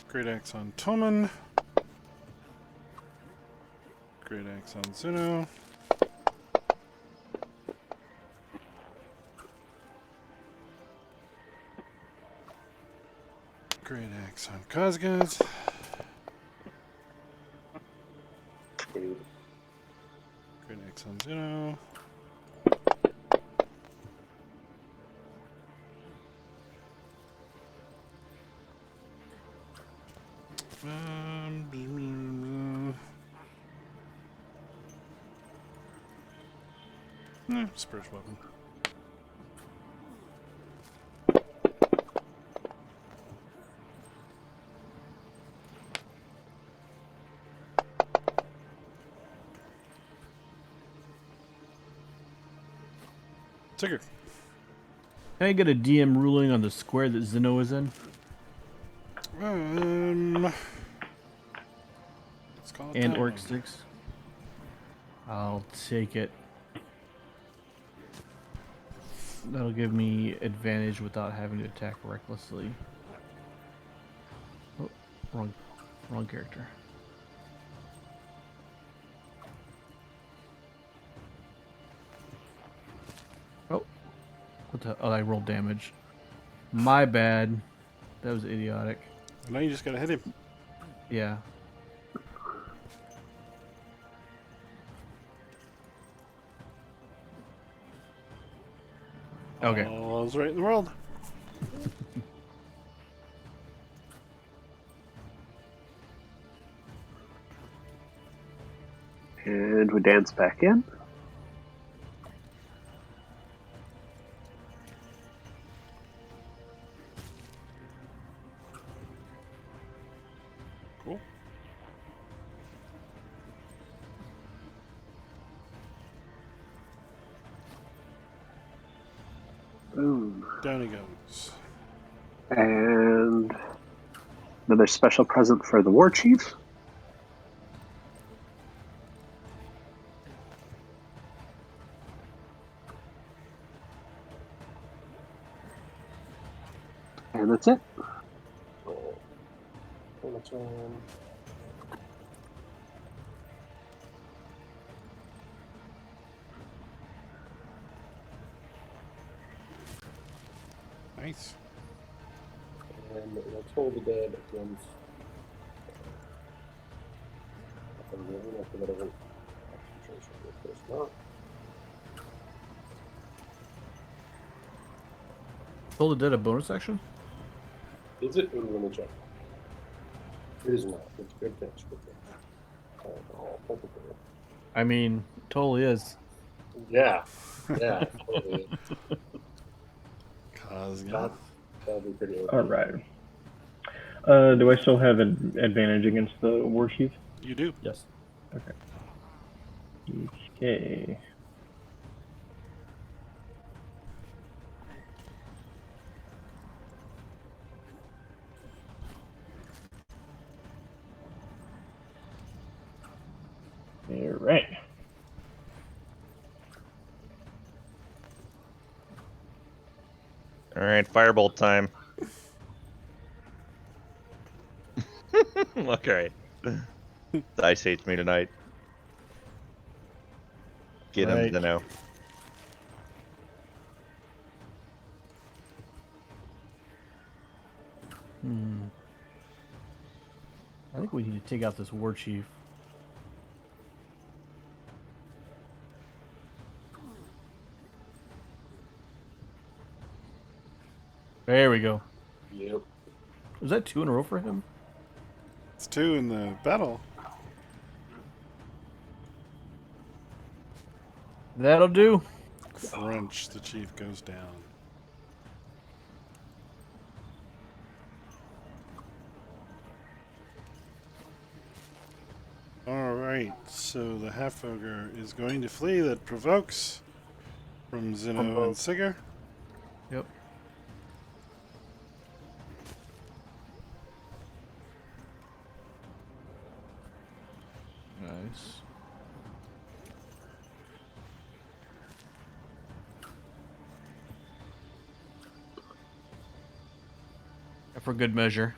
[SPEAKER 7] Great axe on Toman. Great axe on Zuno. Great axe on Kazgaz.
[SPEAKER 4] Dude.
[SPEAKER 7] Great axe on Zuno. Spurs weapon. Tigger.
[SPEAKER 3] Can I get a DM ruling on the square that Zeno is in?
[SPEAKER 7] Let's call it
[SPEAKER 3] And
[SPEAKER 7] that
[SPEAKER 3] Orc
[SPEAKER 7] one.
[SPEAKER 3] Sticks? I'll take it. That'll give me advantage without having to attack recklessly. Oh, wrong character. Oh, what the? Oh, I rolled damage. My bad. That was idiotic.
[SPEAKER 7] Now you just gotta hit him.
[SPEAKER 3] Yeah. Okay.
[SPEAKER 7] All's right in the world.
[SPEAKER 6] And we dance back in.
[SPEAKER 7] Cool.
[SPEAKER 6] Boom.
[SPEAKER 7] Down he goes.
[SPEAKER 6] And another special present for the war chief. And that's it.
[SPEAKER 4] Oh. How much,
[SPEAKER 7] Nice.
[SPEAKER 4] and we'll toll the dead against. I'm going after whatever concentration with this not.
[SPEAKER 3] Toll the Dead a bonus action?
[SPEAKER 4] Is it? Ooh, let me check. It is not. It's good catch. Good catch. Oh, perfect.
[SPEAKER 3] I mean, totally is.
[SPEAKER 4] Yeah. Yeah. Totally.
[SPEAKER 7] Kazgaz.
[SPEAKER 4] That'll be pretty
[SPEAKER 5] All
[SPEAKER 4] okay.
[SPEAKER 5] right. Do I still have an advantage against the war chief?
[SPEAKER 7] You do.
[SPEAKER 3] Yes.
[SPEAKER 5] Okay. All right.
[SPEAKER 2] All right, firebolt time. Okay. Dice hates me tonight. Get him,
[SPEAKER 3] Right.
[SPEAKER 2] Zeno.
[SPEAKER 3] I think we need to take out this war chief. There we go.
[SPEAKER 4] Yep.
[SPEAKER 3] Was that 2 in a row for him?
[SPEAKER 7] It's 2 in the battle.
[SPEAKER 3] That'll do.
[SPEAKER 7] Crunch. The chief goes down. Alright, so the half ogre is going to flee. That provokes from Zeno and Sigger.
[SPEAKER 3] Yep. Nice. For good measure.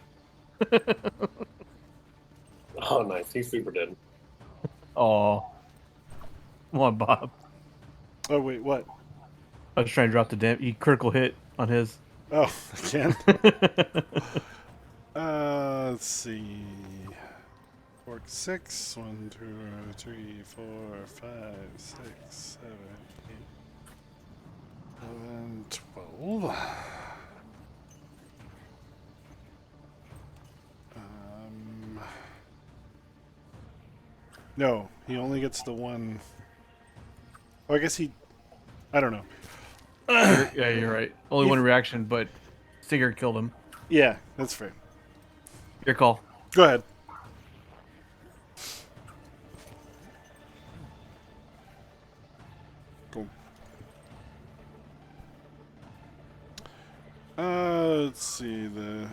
[SPEAKER 4] Oh, nice. He's super dead.
[SPEAKER 3] Oh. Come on, Bob.
[SPEAKER 7] Oh, wait, what?
[SPEAKER 3] I was trying to drop the damn critical hit on his.
[SPEAKER 7] Oh, again? Let's see. Fork 6. 1, 2, 3, 4, 5, 6, 7, 8, 11, 12. No, he only gets the one. Oh, I guess I don't know.
[SPEAKER 3] Yeah, you're right. Only one reaction, but Sigurd killed him.
[SPEAKER 7] Yeah, that's fair.
[SPEAKER 3] Your call.
[SPEAKER 7] Go ahead. Cool. Let's see. The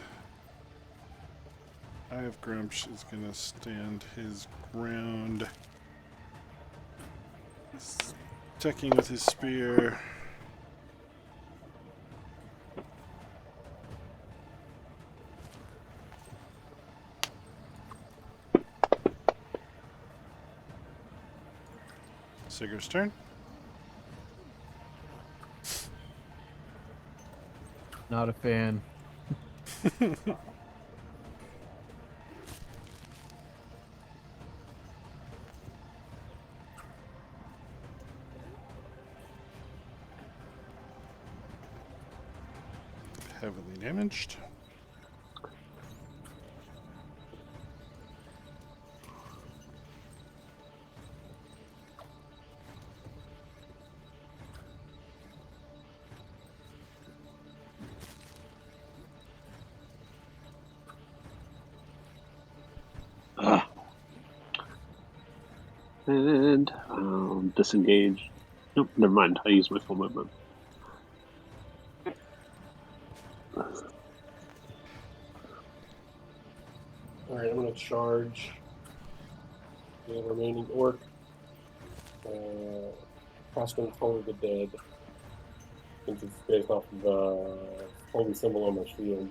[SPEAKER 7] Eye of Grumsh is gonna stand his ground. Checking with his spear. Sigur's turn.
[SPEAKER 3] Not a fan.
[SPEAKER 7] Heavily damaged.
[SPEAKER 6] And disengage. Nope, never mind. I use my full movement.
[SPEAKER 4] Alright, I'm going to charge the remaining orc. Casting Toll of the Dead. Since it's based off of the holy symbol on my shield.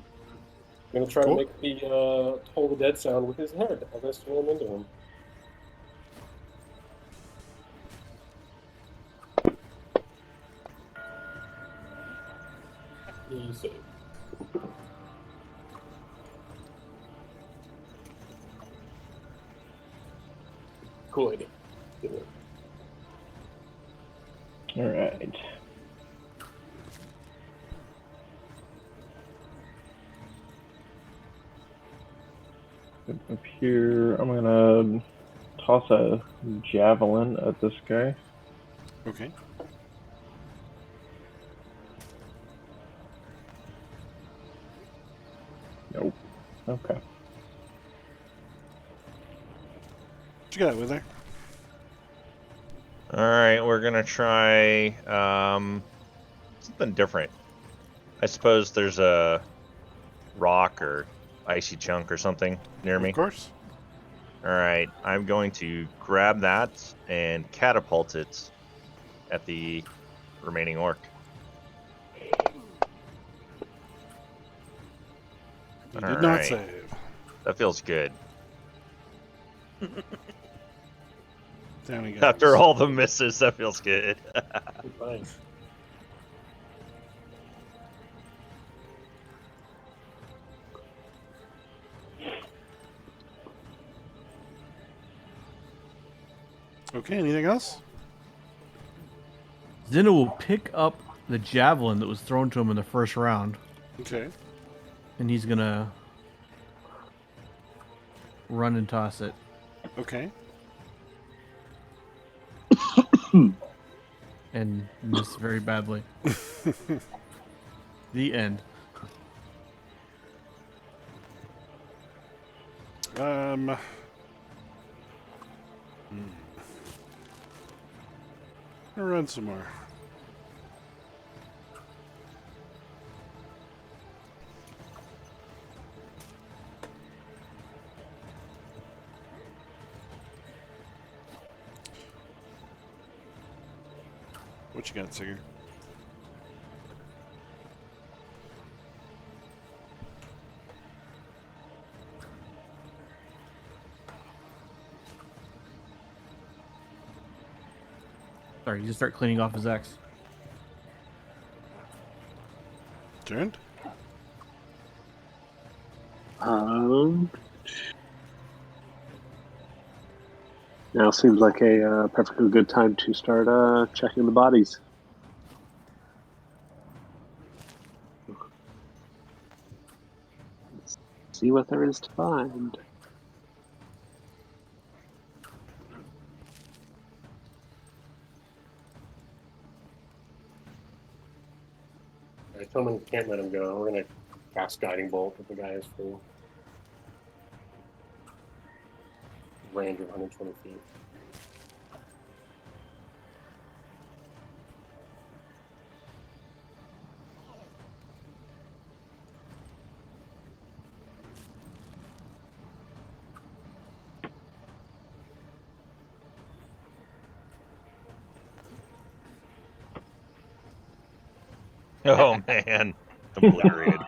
[SPEAKER 4] I'm going to try to make the Toll the Dead sound with his head as I slam into him. You save. Cool idea. Good work.
[SPEAKER 5] All right. Up here, I'm gonna toss a javelin at this guy.
[SPEAKER 7] Okay.
[SPEAKER 5] Nope. Okay.
[SPEAKER 7] What you got with there?
[SPEAKER 2] Alright, we're gonna try something different. I suppose there's a rock or icy chunk or something near me.
[SPEAKER 7] Of course.
[SPEAKER 2] Alright, I'm going to grab that and catapult it at the remaining orc.
[SPEAKER 7] You did not
[SPEAKER 2] Alright.
[SPEAKER 7] save.
[SPEAKER 2] That feels good.
[SPEAKER 7] Down he goes.
[SPEAKER 2] After all the misses, that feels good.
[SPEAKER 4] Fine.
[SPEAKER 7] Okay, anything else?
[SPEAKER 3] Zeno will pick up the javelin that was thrown to him in the first round,
[SPEAKER 7] Okay.
[SPEAKER 3] and he's gonna run and toss it.
[SPEAKER 7] Okay.
[SPEAKER 3] And miss very badly. The end.
[SPEAKER 7] I'll run some more. What you got, Sigger?
[SPEAKER 3] Sorry, you just start cleaning off his axe.
[SPEAKER 7] Turned?
[SPEAKER 6] Now seems like a perfectly good time to start checking the bodies. Let's see what there is to find.
[SPEAKER 4] Alright, Tillman can't let him go. We're gonna cast Guiding Bolt if the guy is full. Range of 120 feet.
[SPEAKER 2] Oh man, obliterated.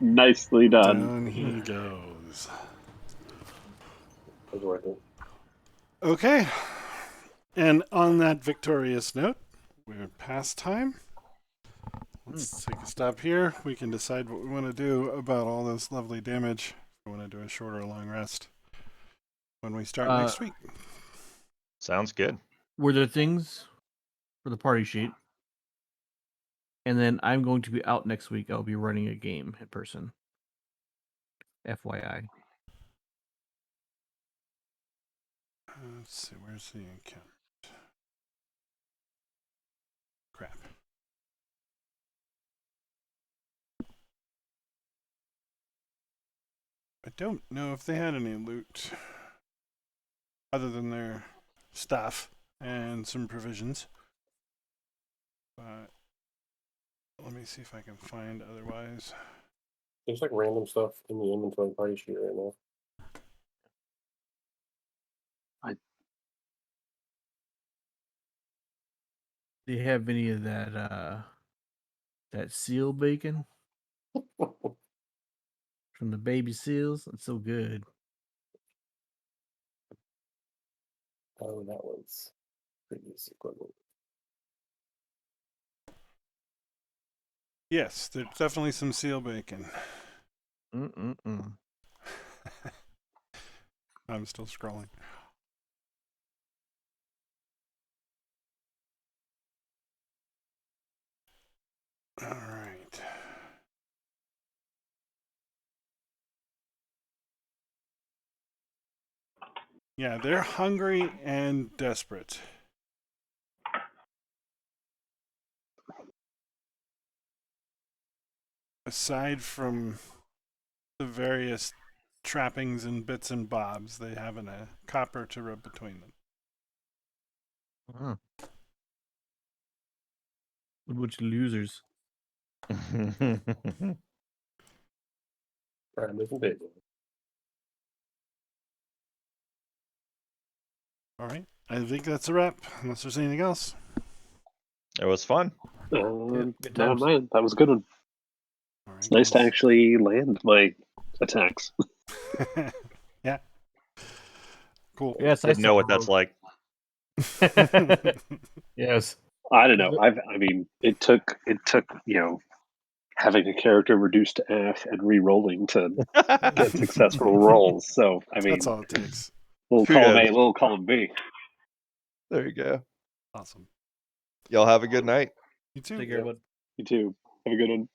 [SPEAKER 6] Nicely done.
[SPEAKER 7] Down he goes.
[SPEAKER 4] It was worth it.
[SPEAKER 7] Okay. And on that victorious note, we're past time. Let's take a stop here. We can decide what we want to do about all this lovely damage. We want to do a short or long rest when we start next week.
[SPEAKER 2] Sounds good.
[SPEAKER 3] Were there things for the party sheet? And then I'm going to be out next week. I'll be running a game in person. FYI.
[SPEAKER 7] Let's see, where's the account? Crap. I don't know if they had any loot other than their stuff and some provisions. But let me see if I can find otherwise.
[SPEAKER 4] There's like random stuff in the inventory party sheet right now.
[SPEAKER 3] Do you have any of that that seal bacon from the baby seals? It's so good.
[SPEAKER 4] Oh, that was previous equipment.
[SPEAKER 7] Yes, there's definitely some seal bacon. I'm still scrolling. All right. Yeah, they're hungry and desperate. Aside from the various trappings and bits and bobs, they haven't a copper to rub between them.
[SPEAKER 3] A bunch of losers.
[SPEAKER 4] Brandon and Bacon.
[SPEAKER 7] All right. I think that's a wrap, unless there's anything else.
[SPEAKER 2] It was fun.
[SPEAKER 3] Good
[SPEAKER 6] No,
[SPEAKER 3] times.
[SPEAKER 6] man, that was a good one.
[SPEAKER 7] All right,
[SPEAKER 6] It's nice to
[SPEAKER 7] guys.
[SPEAKER 6] actually land my attacks.
[SPEAKER 7] Yeah. Cool.
[SPEAKER 3] Yeah, it's nice
[SPEAKER 2] Didn't know
[SPEAKER 3] to
[SPEAKER 2] what that's like.
[SPEAKER 3] Yes.
[SPEAKER 6] I don't know. I mean, it took having a character reduced to F and re-rolling to get successful rolls. So I mean,
[SPEAKER 7] That's all it takes.
[SPEAKER 6] little column A,
[SPEAKER 2] Kudos.
[SPEAKER 6] little column B.
[SPEAKER 2] There you go.
[SPEAKER 7] Awesome.
[SPEAKER 2] Y'all have a good night.
[SPEAKER 7] You too.
[SPEAKER 3] Take care, bud.
[SPEAKER 6] You too. Have a good one.